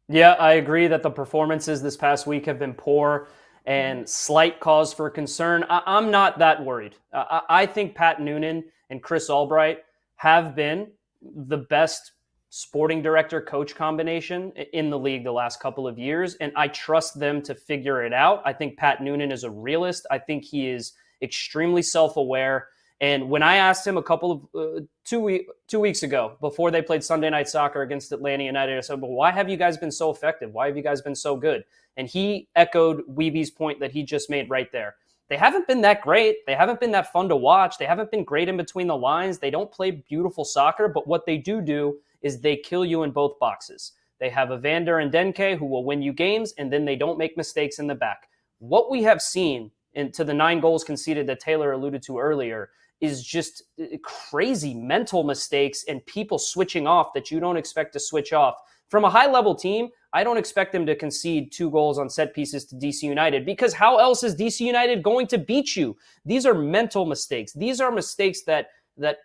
Yeah, I agree that the performances this past week have been poor and slight cause for concern. I'm not that worried. I think Pat Noonan and Chris Albright have been the best sporting director coach combination in the league the last couple of years, and I trust them to figure it out. I think Pat Noonan is a realist. I think he is extremely self-aware, And when I asked him a couple of 2 weeks ago, before they played Sunday Night Soccer against Atlanta United, I said, well, why have you guys been so effective? Why have you guys been so good? And he echoed Wiebe's point that he just made right there. They haven't been that great. They haven't been that fun to watch. They haven't been great in between the lines. They don't play beautiful soccer, but what they do is they kill you in both boxes. They have Evander and Denke who will win you games, and then they don't make mistakes in the back. What we have seen to the 9 goals conceded that Taylor alluded to earlier is just crazy mental mistakes and people switching off that you don't expect to switch off. From a high-level team, I don't expect them to concede 2 goals on set pieces to DC United, because how else is DC United going to beat you? These are mental mistakes. These are mistakes that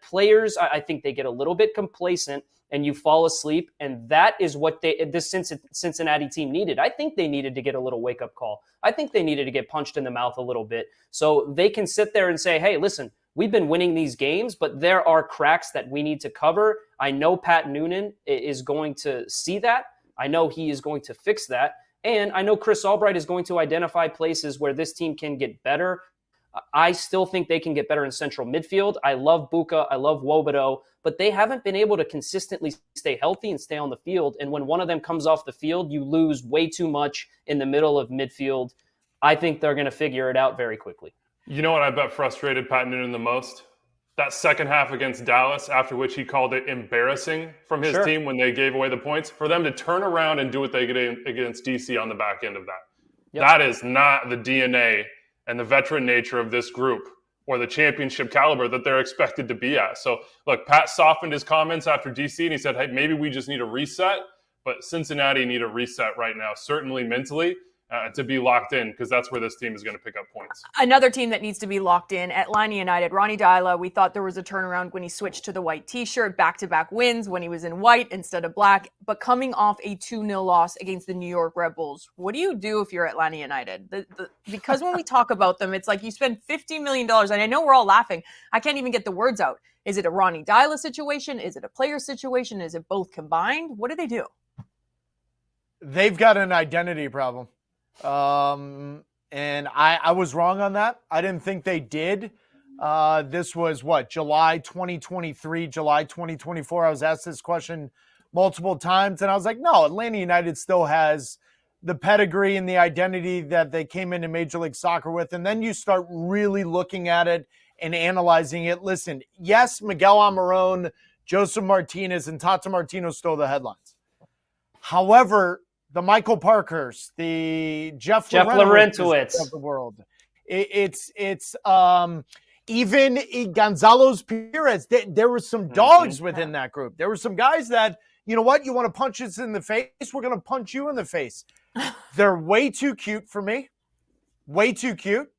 players, I think they get a little bit complacent and you fall asleep, and that is what this Cincinnati team needed. I think they needed to get a little wake-up call. I think they needed to get punched in the mouth a little bit so they can sit there and say, hey, listen, we've been winning these games, but there are cracks that we need to cover. I know Pat Noonan is going to see that. I know he is going to fix that. And I know Chris Albright is going to identify places where this team can get better. I still think they can get better in central midfield. I love Buka. I love Wobodo. But they haven't been able to consistently stay healthy and stay on the field. And when one of them comes off the field, you lose way too much in the middle of midfield. I think they're going to figure it out very quickly. You know what I bet frustrated Pat Noonan the most? That second half against Dallas, after which he called it embarrassing from his team when they gave away the points, for them to turn around and do what they did against DC on the back end of that. Yep. That is not the DNA and the veteran nature of this group or the championship caliber that they're expected to be at. So, look, Pat softened his comments after DC, and he said, hey, maybe we just need a reset, but Cincinnati need a reset right now, certainly mentally, to be locked in, because that's where this team is going to pick up points. Another team that needs to be locked in, Atlanta United. Ronnie Deila, we thought there was a turnaround when he switched to the white t-shirt, back-to-back wins when he was in white instead of black, but coming off a 2-0 loss against the New York Red Bulls. What do you do if you're Atlanta United? Because when we talk about them, it's like you spend $50 million, and I know we're all laughing. I can't even get the words out. Is it a Ronnie Deila situation? Is it a player situation? Is it both combined? What do they do? They've got an identity problem. And I was wrong on that. I didn't think they did. This was July 2023, July 2024. I was asked this question multiple times, and I was like, no, Atlanta United still has the pedigree and the identity that they came into Major League Soccer with. And then you start really looking at it and analyzing it. Listen, yes, Miguel Almirón, Joseph Martinez, and Tata Martino stole the headlines. However, the Michael Parkers, the Jeff Laurentowicz of the world. It's even Gonzalo Pires. There were some dogs within that group. There were some guys that, you know what, you want to punch us in the face? We're going to punch you in the face. They're way too cute for me. Way too cute.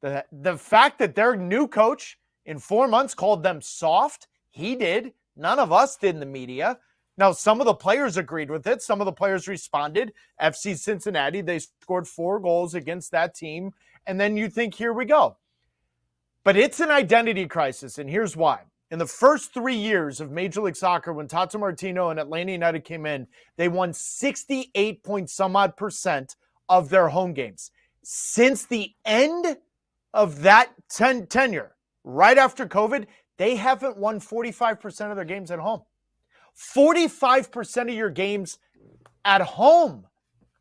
The fact that their new coach in 4 months called them soft, he did. None of us did in the media. Now, some of the players agreed with it. Some of the players responded. FC Cincinnati, they scored 4 goals against that team. And then you think, here we go. But it's an identity crisis, and here's why. In the first 3 years of Major League Soccer, when Tata Martino and Atlanta United came in, they won 68% of their home games. Since the end of that tenure, right after COVID, they haven't won 45% of their games at home. 45% of your games at home.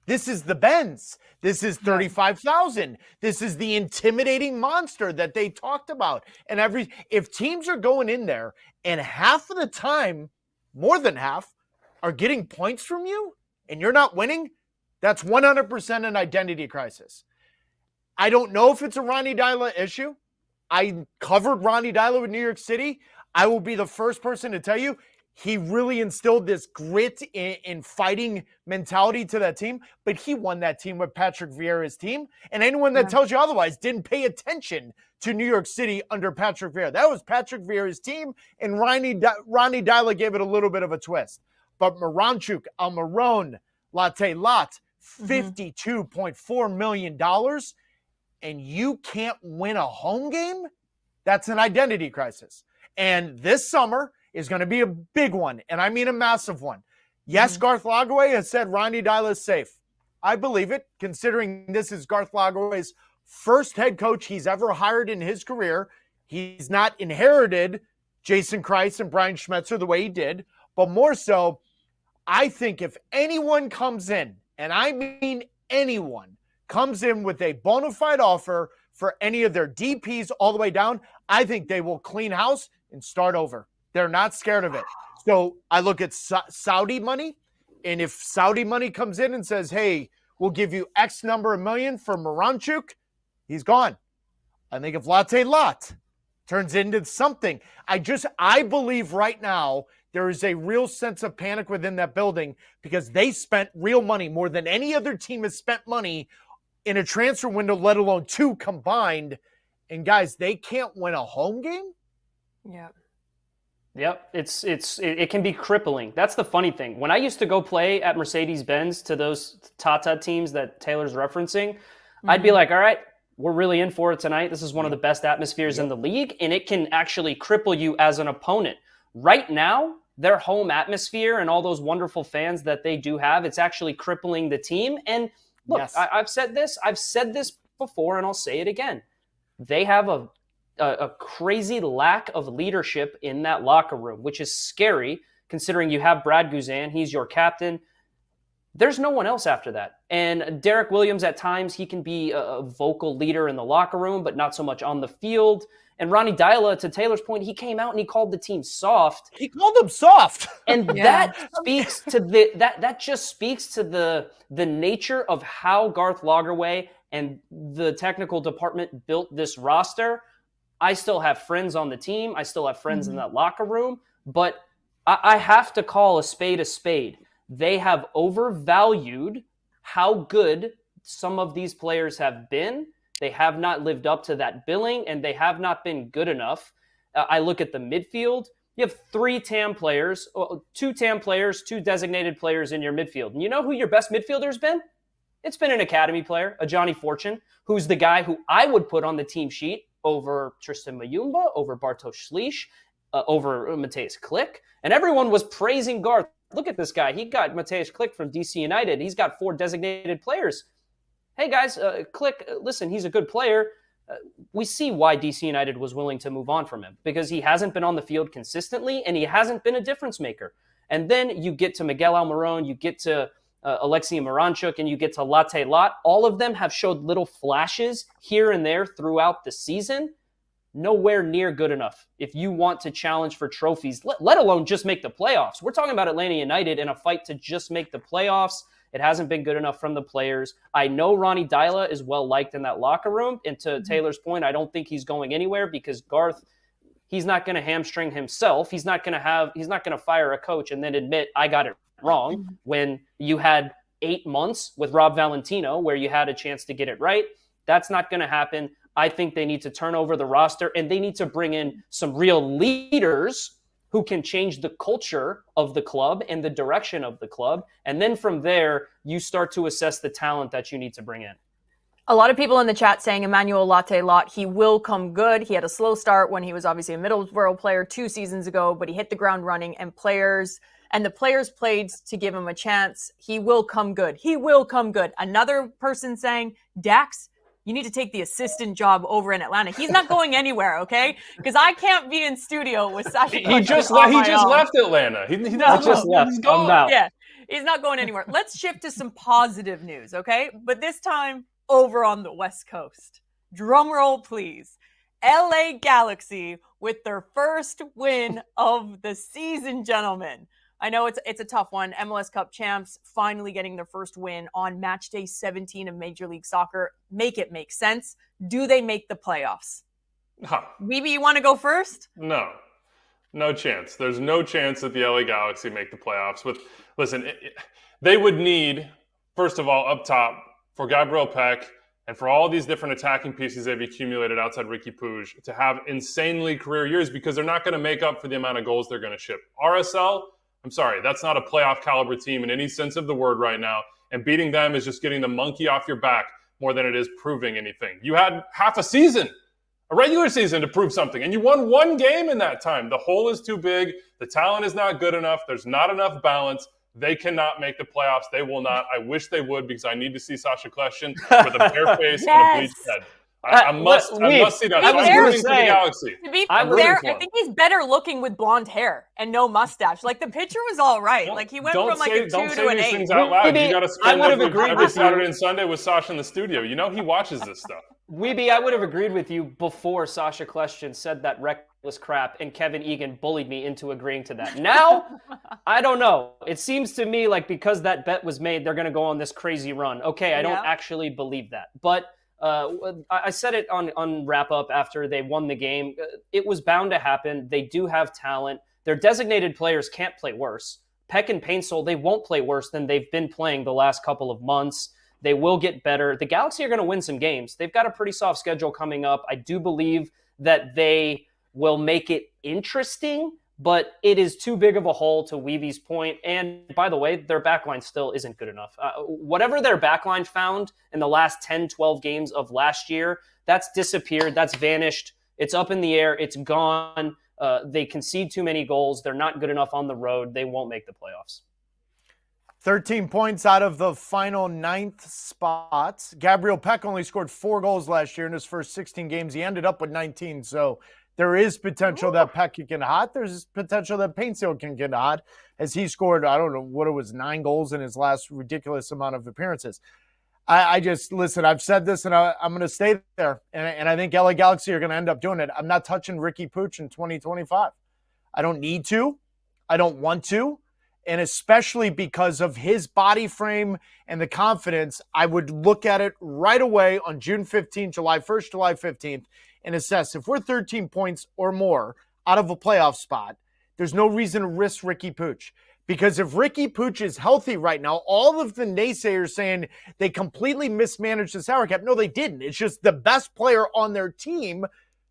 This is the Benz. This is 35,000. This is the intimidating monster that they talked about. And if teams are going in there and half of the time, more than half, are getting points from you and you're not winning, that's 100% an identity crisis. I don't know if it's a Ronnie Deila issue. I covered Ronnie Deila with New York City. I will be the first person to tell you, he really instilled this grit and fighting mentality to that team, but he won that team with Patrick Vieira's team. And anyone that tells you otherwise didn't pay attention to New York City under Patrick Vieira. That was Patrick Vieira's team, and Ronnie Deila gave it a little bit of a twist. But Miranchuk, Almirón, Latte Lot, $52.4 million, and you can't win a home game? That's an identity crisis. And this summer is going to be a big one, and I mean a massive one. Yes, Garth Lagerwey has said Ronnie Deila is safe. I believe it, considering this is Garth Lagerwey's first head coach he's ever hired in his career. He's not inherited Jason Kreis and Brian Schmetzer the way he did, but more so, I think if anyone comes in, and I mean anyone, comes in with a bona fide offer for any of their DPs all the way down, I think they will clean house and start over. They're not scared of it. So I look at Saudi money, and if Saudi money comes in and says, hey, we'll give you X number of million for Moranchuk, he's gone. I think if Latte Lot turns into something, I believe right now there is a real sense of panic within that building because they spent real money more than any other team has spent money in a transfer window, let alone two combined. And guys, they can't win a home game. Yeah. Yep, it can be crippling. That's the funny thing. When I used to go play at Mercedes-Benz to those Tata teams that Taylor's referencing, I'd be like, all right, we're really in for it tonight. This is one of the best atmospheres in the league, and it can actually cripple you as an opponent. Right now, their home atmosphere and all those wonderful fans that they do have, it's actually crippling the team. And look, Yes. I've said this before, and I'll say it again. They have a crazy lack of leadership in that locker room, which is scary considering you have Brad Guzan. He's your captain. There's no one else after that. And Derek Williams, at times, he can be a vocal leader in the locker room, but not so much on the field. And Ronnie Dyla, to Taylor's point, he came out and he called the team soft. He called them soft. And that speaks to that just speaks to the nature of how Garth Lagerwey and the technical department built this roster. I still have friends on the team. I still have friends in that locker room. But I have to call a spade a spade. They have overvalued how good some of these players have been. They have not lived up to that billing, and they have not been good enough. I look at the midfield. You have 3 TAM players, 2 TAM players, 2 designated players in your midfield. And you know who your best midfielder's been? It's been an academy player, a Johnny Fortune, who's the guy who I would put on the team sheet over Tristan Mayumba, over Bartosz Slisz, over Mateusz Klich. And everyone was praising Garth. Look at this guy. He got Mateusz Klich from DC United. He's got 4 designated players. Hey, guys, Klich, listen, he's a good player. We see why DC United was willing to move on from him, because he hasn't been on the field consistently, and he hasn't been a difference maker. And then you get to Miguel Almiron, you get to Alexei Moranchuk, and you get to Latte Lot. All of them have showed little flashes here and there throughout the season. Nowhere near good enough if you want to challenge for trophies, let alone just make the playoffs. We're talking about Atlanta United in a fight to just make the playoffs. It hasn't been good enough from the players. I know Ronnie Dyla is well-liked in that locker room. And to Taylor's point, I don't think he's going anywhere because Garth, he's not going to hamstring himself. He's not going to fire a coach and then admit, I got it wrong, when you had 8 months with Rob Valentino where you had a chance to get it right. That's not going to happen. I think they need to turn over the roster, and they need to bring in some real leaders who can change the culture of the club and the direction of the club. And then from there, you start to assess the talent that you need to bring in. A lot of people in the chat saying Emmanuel Latte Lot, he will come good. He had a slow start when he was obviously a Middlesbrough player 2 seasons ago, but he hit the ground running, and the players played to give him a chance. He will come good. He will come good. Another person saying, Dax, you need to take the assistant job over in Atlanta. He's not going anywhere, okay? Because I can't be in studio with Sasha. He just left Atlanta. He just left. He's gone. I'm out. Yeah, he's not going anywhere. Let's shift to some positive news, okay? But this time over on the West Coast. Drum roll, please. LA Galaxy with their first win of the season, gentlemen. I know it's a tough one. MLS Cup champs finally getting their first win on match day 17 of Major League Soccer. Make it make sense. Do they make the playoffs? Wiebe, you want to go first? No chance. There's no chance that the LA Galaxy make the playoffs. They would need, first of all, up top, for Gabriel Peck and for all these different attacking pieces they've accumulated outside Ricky Puig to have insanely career years, because they're not going to make up for the amount of goals they're going to ship. RSL, I'm sorry, that's not a playoff caliber team in any sense of the word right now. And beating them is just getting the monkey off your back more than it is proving anything. You had half a season, a regular season, to prove something, and you won 1 game in that time. The hole is too big. The talent is not good enough. There's not enough balance. They cannot make the playoffs. They will not. I wish they would, because I need to see Sasha Kljestan with a bare face and a bleached head. I must see that. I'm rooting for the Galaxy. To be I'm fair, rooting for I think he's better looking with blonde hair and no mustache. Like the picture was all right. Like he went from like a 2 don't to say an these 8. things out loud. Wiebe, You got to spend I would have agreed every with you. Saturday and Sunday with Sasha in the studio. You know he watches this stuff. Wiebe, I would have agreed with you before Sasha Kljestan said that reckless crap and Kevin Egan bullied me into agreeing to that. Now, I don't know. It seems to me like because that bet was made, they're going to go on this crazy run. Okay, I don't actually believe that. But I said it on wrap up after they won the game. It was bound to happen. They do have talent. Their designated players can't play worse. Peck and Paintsol, they won't play worse than they've been playing the last couple of months. They will get better. The Galaxy are going to win some games. They've got a pretty soft schedule coming up. I do believe that they will make it interesting, but it is too big of a hole to Wiebe's point. And by the way, their backline still isn't good enough. Whatever their backline found in the last 10, 12 games of last year, that's disappeared. That's vanished. It's up in the air. It's gone. They concede too many goals. They're not good enough on the road. They won't make the playoffs. 13 points out of the final 9th spots. Gabriel Peck only scored 4 goals last year in his first 16 games. He ended up with 19. So there is potential that Peck can get hot. There's potential that Paintsol can get hot as he scored, I don't know what it was, 9 goals in his last ridiculous amount of appearances. I just, listen, I've said this and I'm going to stay there. And I think LA Galaxy are going to end up doing it. I'm not touching Ricky Pooch in 2025. I don't need to. I don't want to. And especially because of his body frame and the confidence, I would look at it right away on June 15th, July 1st, July 15th, and assess if we're 13 points or more out of a playoff spot, there's no reason to risk Ricky Pooch. Because if Ricky Pooch is healthy right now, all of the naysayers saying they completely mismanaged the salary cap. No, they didn't. It's just the best player on their team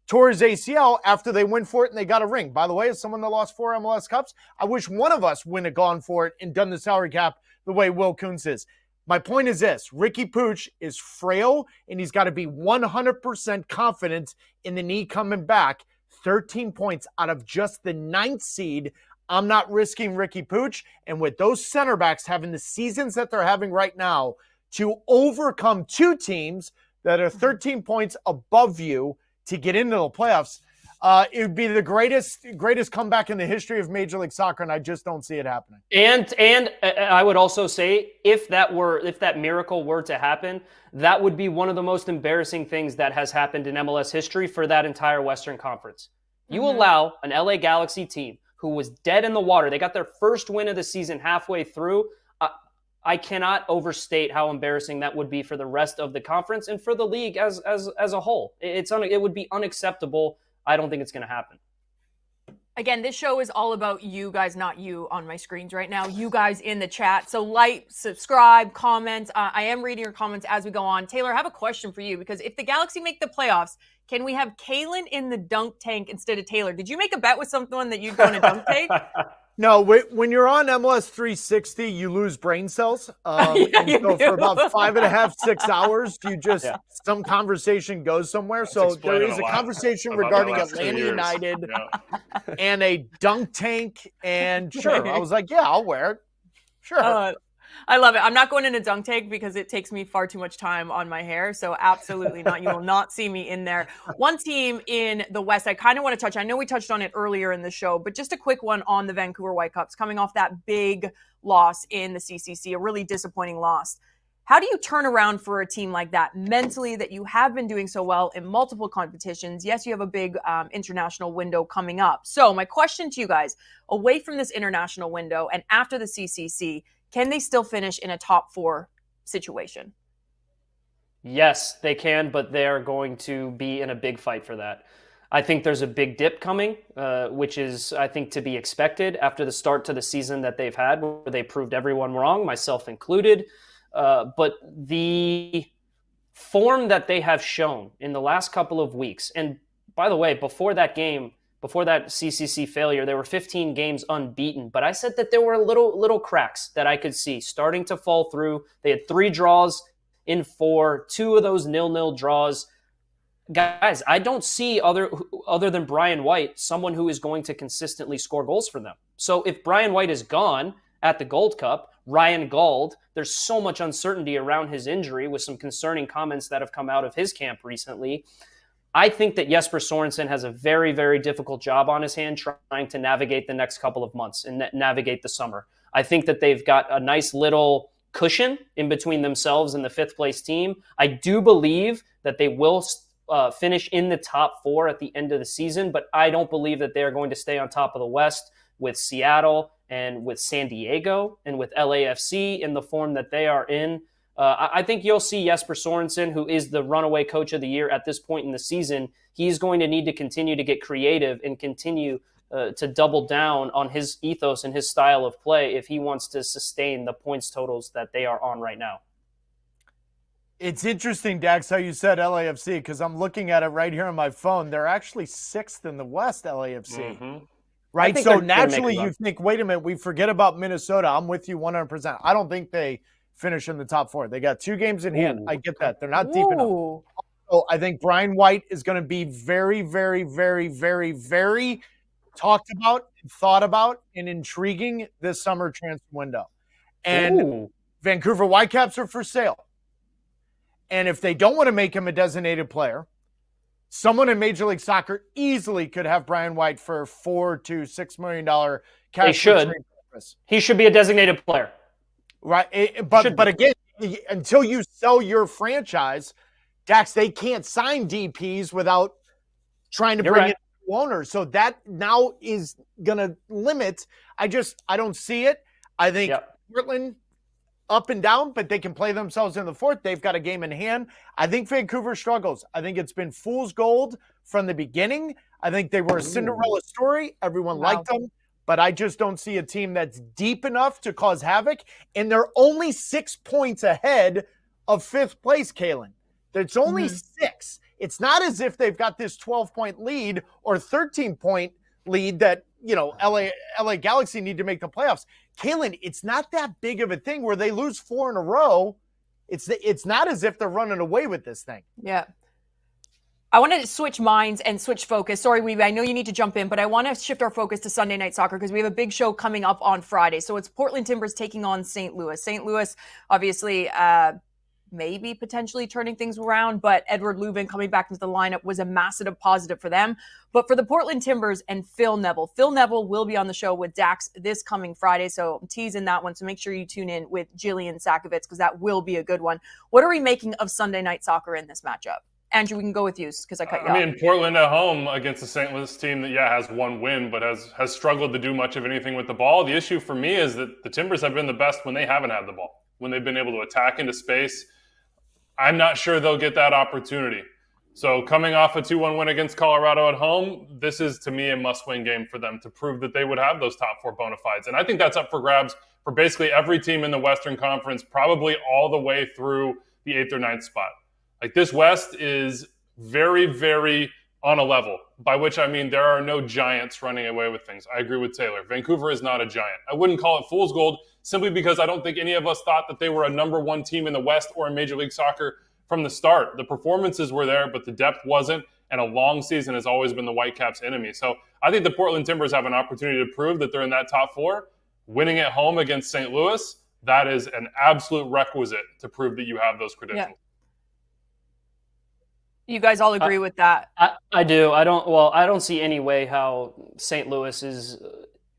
tore his ACL after they went for it and they got a ring. By the way, as someone that lost 4 MLS Cups, I wish one of us wouldn't have gone for it and done the salary cap the way Will Kuntz is. My point is this: Ricky Pooch is frail and he's got to be 100% confident in the knee coming back. 13 points out of just the 9th seed. I'm not risking Ricky Pooch. And with those center backs having the seasons that they're having right now to overcome 2 teams that are 13 points above you to get into the playoffs, it would be the greatest comeback in the history of Major League Soccer, and I just don't see it happening. And I would also say, if that miracle were to happen, that would be one of the most embarrassing things that has happened in MLS history for that entire Western Conference. You allow an LA Galaxy team who was dead in the water. They got their first win of the season halfway through. I cannot overstate how embarrassing that would be for the rest of the conference and for the league as a whole. It would be unacceptable. I don't think it's going to happen. Again, this show is all about you guys, not you on my screens right now. You guys in the chat. So like, subscribe, comment. I am reading your comments as we go on. Taylor, I have a question for you, because if the Galaxy make the playoffs, can we have Kaylyn in the dunk tank instead of Taylor? Did you make a bet with someone that you'd go in a dunk tank? No, when you're on MLS 360, you lose brain cells. So for about 5.5, 6 hours, some conversation goes somewhere. So there is a conversation regarding Atlanta United and a dunk tank. And sure, I was like, yeah, I'll wear it. Sure. I love it. I'm not going in a dunk tank because it takes me far too much time on my hair. So absolutely not. You will not see me in there. One team in the West I kind of want to touch. I know we touched on it earlier in the show, but just a quick one on the Vancouver Whitecaps coming off that big loss in the CCC, a really disappointing loss. How do you turn around for a team like that mentally, that you have been doing so well in multiple competitions? Yes, you have a big international window coming up. So my question to you guys, away from this international window and after the CCC, can they still finish in a top 4 situation? Yes, they can, but they're going to be in a big fight for that. I think there's a big dip coming, which is, I think, to be expected after the start to the season that they've had, where they proved everyone wrong, myself included. But the form that they have shown in the last couple of weeks, and by the way, before that CCC failure, there were 15 games unbeaten. But I said that there were little cracks that I could see starting to fall through. They had 3 draws in 4, 2 of those 0-0 draws. Guys, I don't see other than Brian White, someone who is going to consistently score goals for them. So if Brian White is gone at the Gold Cup, Ryan Gauld. There's so much uncertainty around his injury with some concerning comments that have come out of his camp recently. I think that Jesper Sorensen has a very, very difficult job on his hand trying to navigate the next couple of months and navigate the summer. I think that they've got a nice little cushion in between themselves and the fifth place team. I do believe that they will finish in the top 4 at the end of the season, but I don't believe that they are going to stay on top of the West with Seattle and with San Diego and with LAFC in the form that they are in. I think you'll see Jesper Sorensen, who is the runaway coach of the year at this point in the season. He's going to need to continue to get creative and continue to double down on his ethos and his style of play if he wants to sustain the points totals that they are on right now. It's interesting, Dax, how you said LAFC, because I'm looking at it right here on my phone. They're actually 6th in the West, LAFC. Mm-hmm. Right? So naturally you think, wait a minute, we forget about Minnesota. I'm with you 100%. I don't think they finish in the top 4. They got 2 games in hand. I get that. They're not deep enough. So I think Brian White is going to be very, very, very, very, very talked about, thought about, and intriguing this summer transfer window. And Vancouver Whitecaps are for sale. And if they don't want to make him a designated player, someone in Major League Soccer easily could have Brian White for $4 to $6 million cash. They should. He should be a designated player. Right. But again, until you sell your franchise, Dax, they can't sign DPs without trying to bring in owners. So that now is going to limit. I don't see it. I think Portland up and down, but they can play themselves in the 4th. They've got a game in hand. I think Vancouver struggles. I think it's been fool's gold from the beginning. I think they were a Cinderella story. Everyone liked them. But I just don't see a team that's deep enough to cause havoc. And they're only 6 points ahead of 5th place, Kaylyn. It's only 6. It's not as if they've got this 12-point lead or 13-point lead that, LA Galaxy need to make the playoffs. Kaylyn, it's not that big of a thing where they lose 4 in a row. It's not as if they're running away with this thing. Yeah. I want to switch minds and switch focus. Sorry, Wiebe, I know you need to jump in, but I want to shift our focus to Sunday Night Soccer because we have a big show coming up on Friday. So it's Portland Timbers taking on St. Louis. St. Louis, obviously, maybe potentially turning things around, but Edward Lubin coming back into the lineup was a massive positive for them. But for the Portland Timbers and Phil Neville will be on the show with Dax this coming Friday, so I'm teasing that one, so make sure you tune in with Jillian Sakovitz because that will be a good one. What are we making of Sunday Night Soccer in this matchup? Andrew, we can go with you because I cut you off. I mean, Portland at home against the St. Louis team that, has one win, but has struggled to do much of anything with the ball. The issue for me is that the Timbers have been the best when they haven't had the ball, when they've been able to attack into space. I'm not sure they'll get that opportunity. So coming off a 2-1 win against Colorado at home, this is, to me, a must-win game for them to prove that they would have those top 4 bona fides. And I think that's up for grabs for basically every team in the Western Conference, probably all the way through the 8th or 9th spot. Like, this West is very, very on a level, by which I mean there are no giants running away with things. I agree with Taylor. Vancouver is not a giant. I wouldn't call it fool's gold simply because I don't think any of us thought that they were a number 1 team in the West or in Major League Soccer from the start. The performances were there, but the depth wasn't, and a long season has always been the Whitecaps' enemy. So I think the Portland Timbers have an opportunity to prove that they're in that top 4. Winning at home against St. Louis, that is an absolute requisite to prove that you have those credentials. Yeah. You guys all agree with that? I do. I don't see any way how St. Louis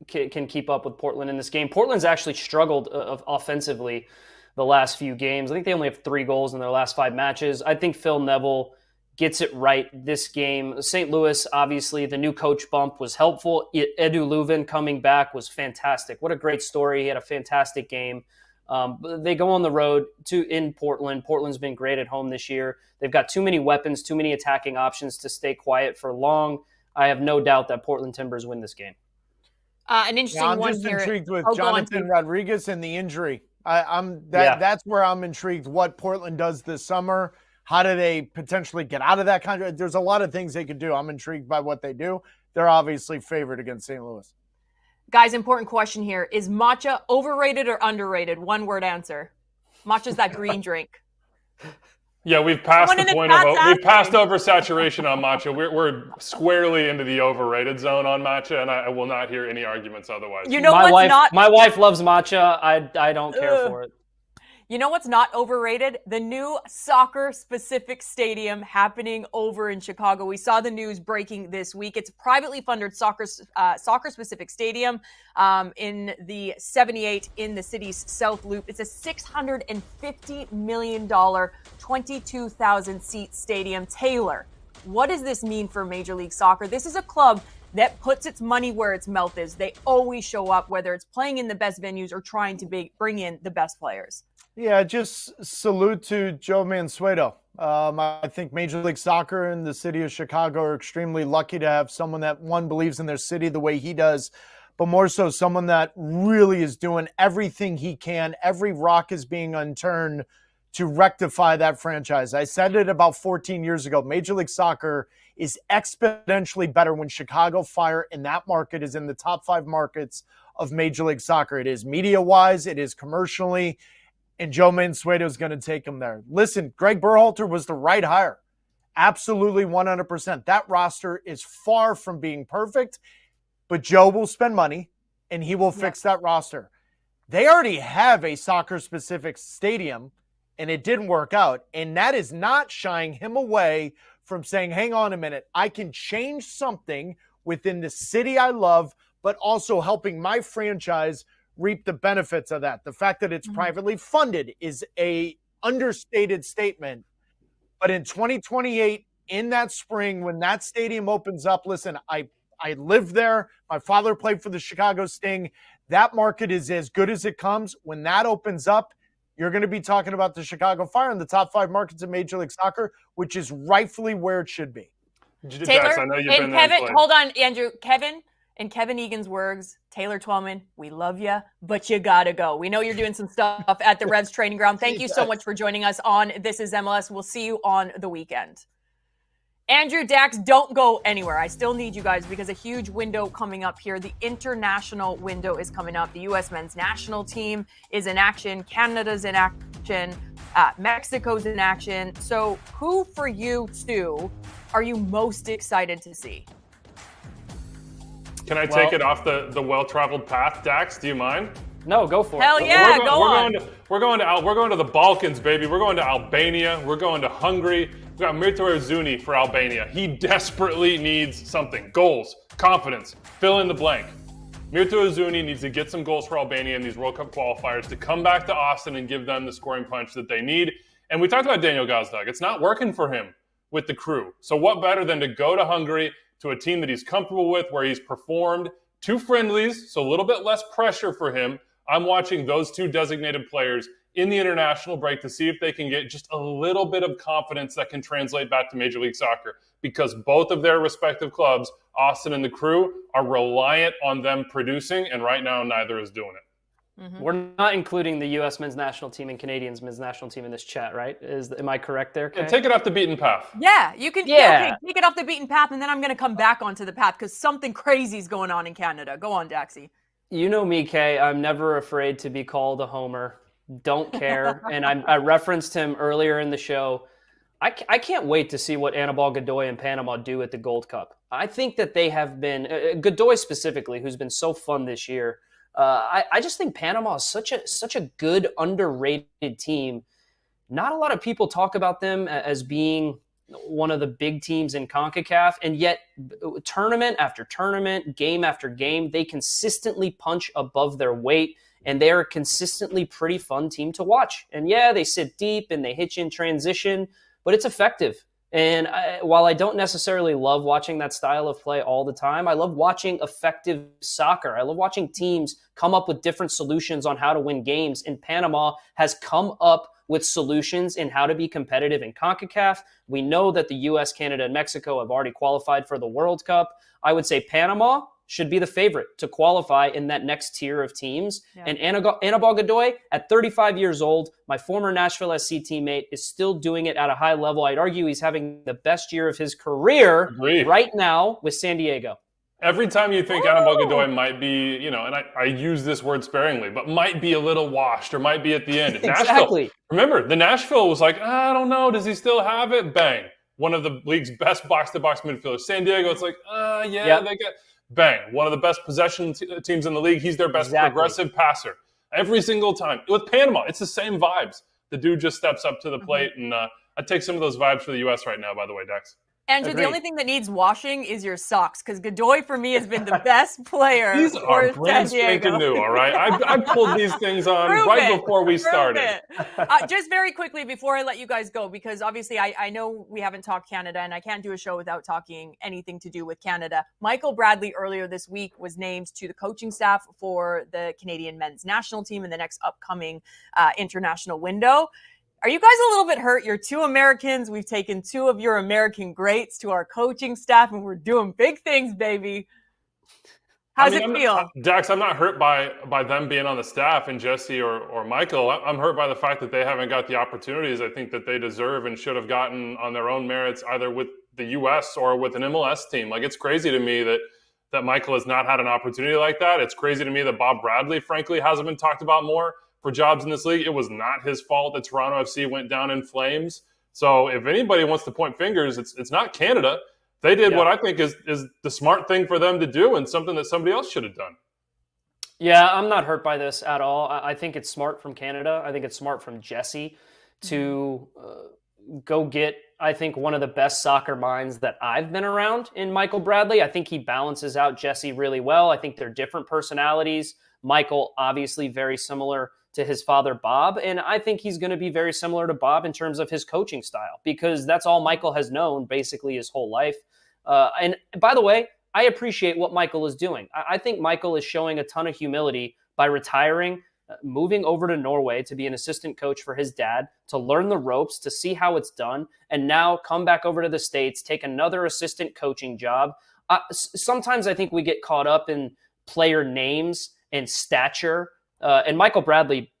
can keep up with Portland in this game. Portland's actually struggled offensively the last few games. I think they only have 3 goals in their last 5 matches. I think Phil Neville gets it right this game. St. Louis, obviously, the new coach bump was helpful. Edu Leuven coming back was fantastic. What a great story. He had a fantastic game. They go on the road in Portland. Portland's been great at home this year. They've got too many weapons, too many attacking options to stay quiet for long. I have no doubt that Portland Timbers win this game. An interesting one here. I'm just intrigued with Jonathan Rodriguez and the injury. That's where I'm intrigued what Portland does this summer. How do they potentially get out of that contract? There's a lot of things they could do. I'm intrigued by what they do. They're obviously favored against St. Louis. Guys, important question here. Is matcha overrated or underrated? One word answer. Matcha's that green drink. Yeah, we've passed Someone the in the point of chat's we've passed asking. oversaturation on matcha. We're squarely into the overrated zone on matcha, and I will not hear any arguments otherwise. You know my what's wife, not? my wife loves matcha. I don't care Ugh. for it. You know what's not overrated? The new soccer-specific stadium happening over in Chicago. We saw the news breaking this week. It's a privately funded soccer-specific stadium in the 78 in the city's South Loop. It's a $650 million, 22,000-seat stadium. Taylor, what does this mean for Major League Soccer? This is a club that puts its money where its mouth is. They always show up, whether it's playing in the best venues or trying to bring in the best players. Yeah, just salute to Joe Mansueto. I think Major League Soccer and the city of Chicago are extremely lucky to have someone that, one, believes in their city the way he does, but more so someone that really is doing everything he can. Every rock is being unturned to rectify that franchise. I said it about 14 years ago. Major League Soccer is exponentially better when Chicago Fire in that market is in the top 5 markets of Major League Soccer. It is media-wise, it is commercially, and Joe Mansueto is going to take him there. Listen, Greg Berhalter was the right hire. Absolutely 100%. That roster is far from being perfect, but Joe will spend money, and he will fix that roster. They already have a soccer-specific stadium, and it didn't work out, and that is not shying him away from saying, hang on a minute, I can change something within the city I love, but also helping my franchise reap the benefits of that. The fact that it's privately funded is a understated statement. But in 2028, in that spring, when that stadium opens up, listen, I lived there. My father played for the Chicago Sting. That market is as good as it comes. When that opens up, you're going to be talking about the Chicago Fire in the top 5 markets of Major League Soccer, which is rightfully where it should be. Taylor, Dax, I know you've and been there Kevin, and hold on, Andrew. In Kevin Egan's words, Taylor Twellman, we love you, but you gotta go. We know you're doing some stuff at the Revs training ground. Thank you so much for joining us on This is MLS. We'll see you on the weekend. Andrew, Dax, don't go anywhere. I still need you guys because a huge window coming up here. The international window is coming up. The U.S. men's national team is in action. Canada's in action. Mexico's in action. So who for you two are you most excited to see? Can I take it off the well-traveled path, Dax? Do you mind? No, go for Hell it. yeah, We're going to the Balkans, baby. We're going to Albania. We're going to Hungary. We got Mirto Zuni for Albania. He desperately needs something. Goals, confidence, fill in the blank. Mirto Zuni needs to get some goals for Albania in these World Cup qualifiers to come back to Austin and give them the scoring punch that they need. And we talked about Daniel Gazdag. It's not working for him with the crew. So what better than to go to Hungary, to a team that he's comfortable with, where he's performed 2 friendlies, so a little bit less pressure for him. I'm watching those 2 designated players in the international break to see if they can get just a little bit of confidence that can translate back to Major League Soccer, because both of their respective clubs, Austin and the Crew, are reliant on them producing, and right now neither is doing it. Mm-hmm. We're not including the U.S. men's national team and Canadians men's national team in this chat, right? Am I correct there? Yeah, take it off the beaten path. Yeah, you can. Yeah. Okay, take it off the beaten path, and then I'm going to come back onto the path because something crazy is going on in Canada. Go on, Daxie. You know me, Kay. I'm never afraid to be called a homer. Don't care. And I referenced him earlier in the show. I can't wait to see what Anibal Godoy and Panama do at the Gold Cup. I think that they have been, Godoy specifically, who's been so fun this year. I just think Panama is such a good, underrated team. Not a lot of people talk about them as being one of the big teams in CONCACAF, and yet tournament after tournament, game after game, they consistently punch above their weight, and they're a consistently pretty fun team to watch. And yeah, they sit deep and they hit you in transition, but it's effective. And while I don't necessarily love watching that style of play all the time, I love watching effective soccer. I love watching teams come up with different solutions on how to win games. And Panama has come up with solutions in how to be competitive in CONCACAF. We know that the U.S., Canada, and Mexico have already qualified for the World Cup. I would say Panama should be the favorite to qualify in that next tier of teams. Yeah. And Anibal Godoy, at 35 years old, my former Nashville SC teammate, is still doing it at a high level. I'd argue he's having the best year of his career right now with San Diego. Every time you think Anibal Godoy might be, and I use this word sparingly, but might be a little washed or might be at the end. Exactly. Remember, the Nashville was like, I don't know, does he still have it? Bang. One of the league's best box-to-box midfielders. San Diego, it's like, they got bang. One of the best possession teams in the league. He's their best progressive passer. Every single time. With Panama, it's the same vibes. The dude just steps up to the plate, and I take some of those vibes for the U.S. right now, by the way, Dex. Andrew, the only thing that needs washing is your socks, because Godoy, for me, has been the best player These for are brand San Diego. spanking new, all right? I pulled these things on before we started. Just very quickly before I let you guys go, because obviously I know we haven't talked Canada, and I can't do a show without talking anything to do with Canada. Michael Bradley earlier this week was named to the coaching staff for the Canadian men's national team in the next upcoming international window. Are you guys a little bit hurt? You're two Americans. We've taken two of your American greats to our coaching staff, and we're doing big things, baby. How's it feel? Dax, I'm not hurt by them being on the staff and Jesse or Michael. I'm hurt by the fact that they haven't got the opportunities I think that they deserve and should have gotten on their own merits, either with the U.S. or with an MLS team. Like, it's crazy to me that Michael has not had an opportunity like that. It's crazy to me that Bob Bradley, frankly, hasn't been talked about more for jobs in this league. It was not his fault that Toronto FC went down in flames. So if anybody wants to point fingers, it's not Canada. They did what I think is the smart thing for them to do and something that somebody else should have done. Yeah, I'm not hurt by this at all. I think it's smart from Canada. I think it's smart from Jesse to go get, I think, one of the best soccer minds that I've been around in Michael Bradley. I think he balances out Jesse really well. I think they're different personalities. Michael, obviously very similar to his father, Bob. And I think he's going to be very similar to Bob in terms of his coaching style, because that's all Michael has known basically his whole life. And by the way, I appreciate what Michael is doing. I think Michael is showing a ton of humility by retiring, moving over to Norway to be an assistant coach for his dad, to learn the ropes, to see how it's done, and now come back over to the States, take another assistant coaching job. Sometimes I think we get caught up in player names and stature. And Michael Bradley,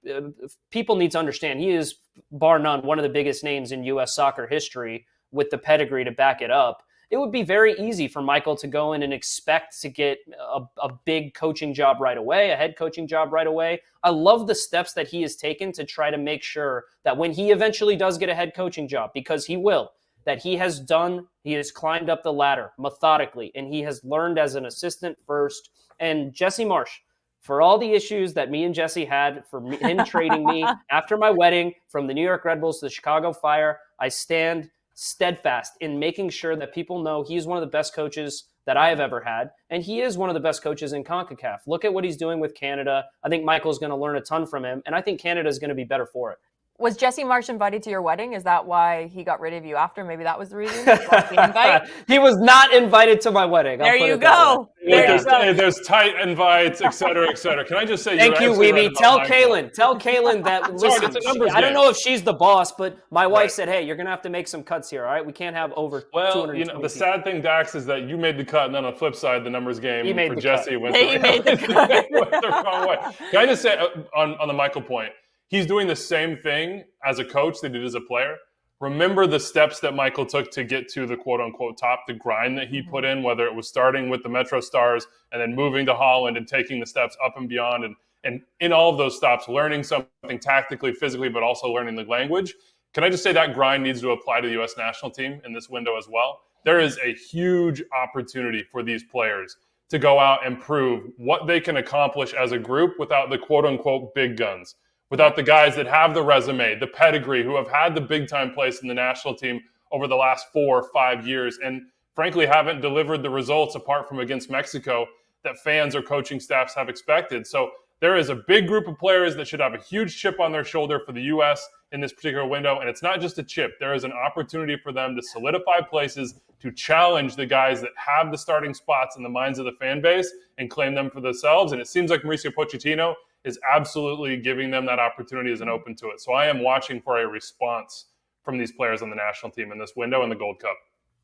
people need to understand, he is, bar none, one of the biggest names in U.S. soccer history with the pedigree to back it up. It would be very easy for Michael to go in and expect to get a big coaching job right away, a head coaching job right away. I love the steps that he has taken to try to make sure that when he eventually does get a head coaching job, because he will, that he has climbed up the ladder methodically, and he has learned as an assistant first. And Jesse Marsh, for all the issues that me and Jesse had for him trading me after my wedding from the New York Red Bulls to the Chicago Fire, I stand steadfast in making sure that people know he's one of the best coaches that I have ever had, and he is one of the best coaches in CONCACAF. Look at what he's doing with Canada. I think Michael's going to learn a ton from him, and I think Canada is going to be better for it. Was Jesse Marsh invited to your wedding? Is that why he got rid of you after? Maybe that was the reason? The He was not invited to my wedding. There you go. There's tight invites, et cetera, et cetera. Can I just say, thank you, Wiebe. Tell Kaylyn that, listen, I don't know if she's the boss, but my wife said, hey, you're going to have to make some cuts here, all right? We can't have over 220 the sad thing, Dax, is that you made the cut, and then on the flip side, the numbers game for Jesse went the wrong way. Can I just say, on the Michael point, he's doing the same thing as a coach that he did as a player. Remember the steps that Michael took to get to the quote-unquote top, the grind that he put in, whether it was starting with the Metro Stars and then moving to Holland and taking the steps up and beyond. And in all of those stops, learning something tactically, physically, but also learning the language. Can I just say that grind needs to apply to the U.S. national team in this window as well? There is a huge opportunity for these players to go out and prove what they can accomplish as a group without the quote-unquote big guns. Without the guys that have the resume, the pedigree, who have had the big-time place in the national team over the last 4 or 5 years, and frankly haven't delivered the results apart from against Mexico that fans or coaching staffs have expected. So there is a big group of players that should have a huge chip on their shoulder for the U.S. in this particular window, and it's not just a chip. There is an opportunity for them to solidify places, to challenge the guys that have the starting spots in the minds of the fan base and claim them for themselves. And it seems like Mauricio Pochettino is absolutely giving them that opportunity as an open to it. So I am watching for a response from these players on the national team in this window in the Gold Cup.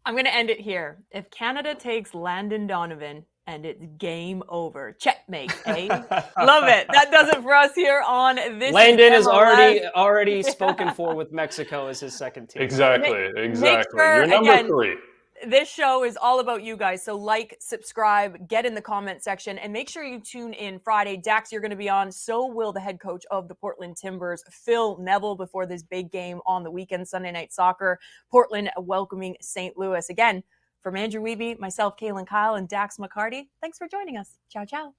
I'm going to end it here. If Canada takes Landon Donovan and it's game over, checkmate, eh? Love it. That does it for us here on This Landon is is already spoken for with Mexico as his second team. Exactly. Make sure, You're number 3. This show is all about you guys. So like, subscribe, get in the comment section, and make sure you tune in Friday. Dax, you're going to be on. So will the head coach of the Portland Timbers, Phil Neville, before this big game on the weekend, Sunday Night Soccer. Portland welcoming St. Louis. Again, from Andrew Wiebe, myself, Kaylyn Kyle, and Dax McCarty, thanks for joining us. Ciao, ciao.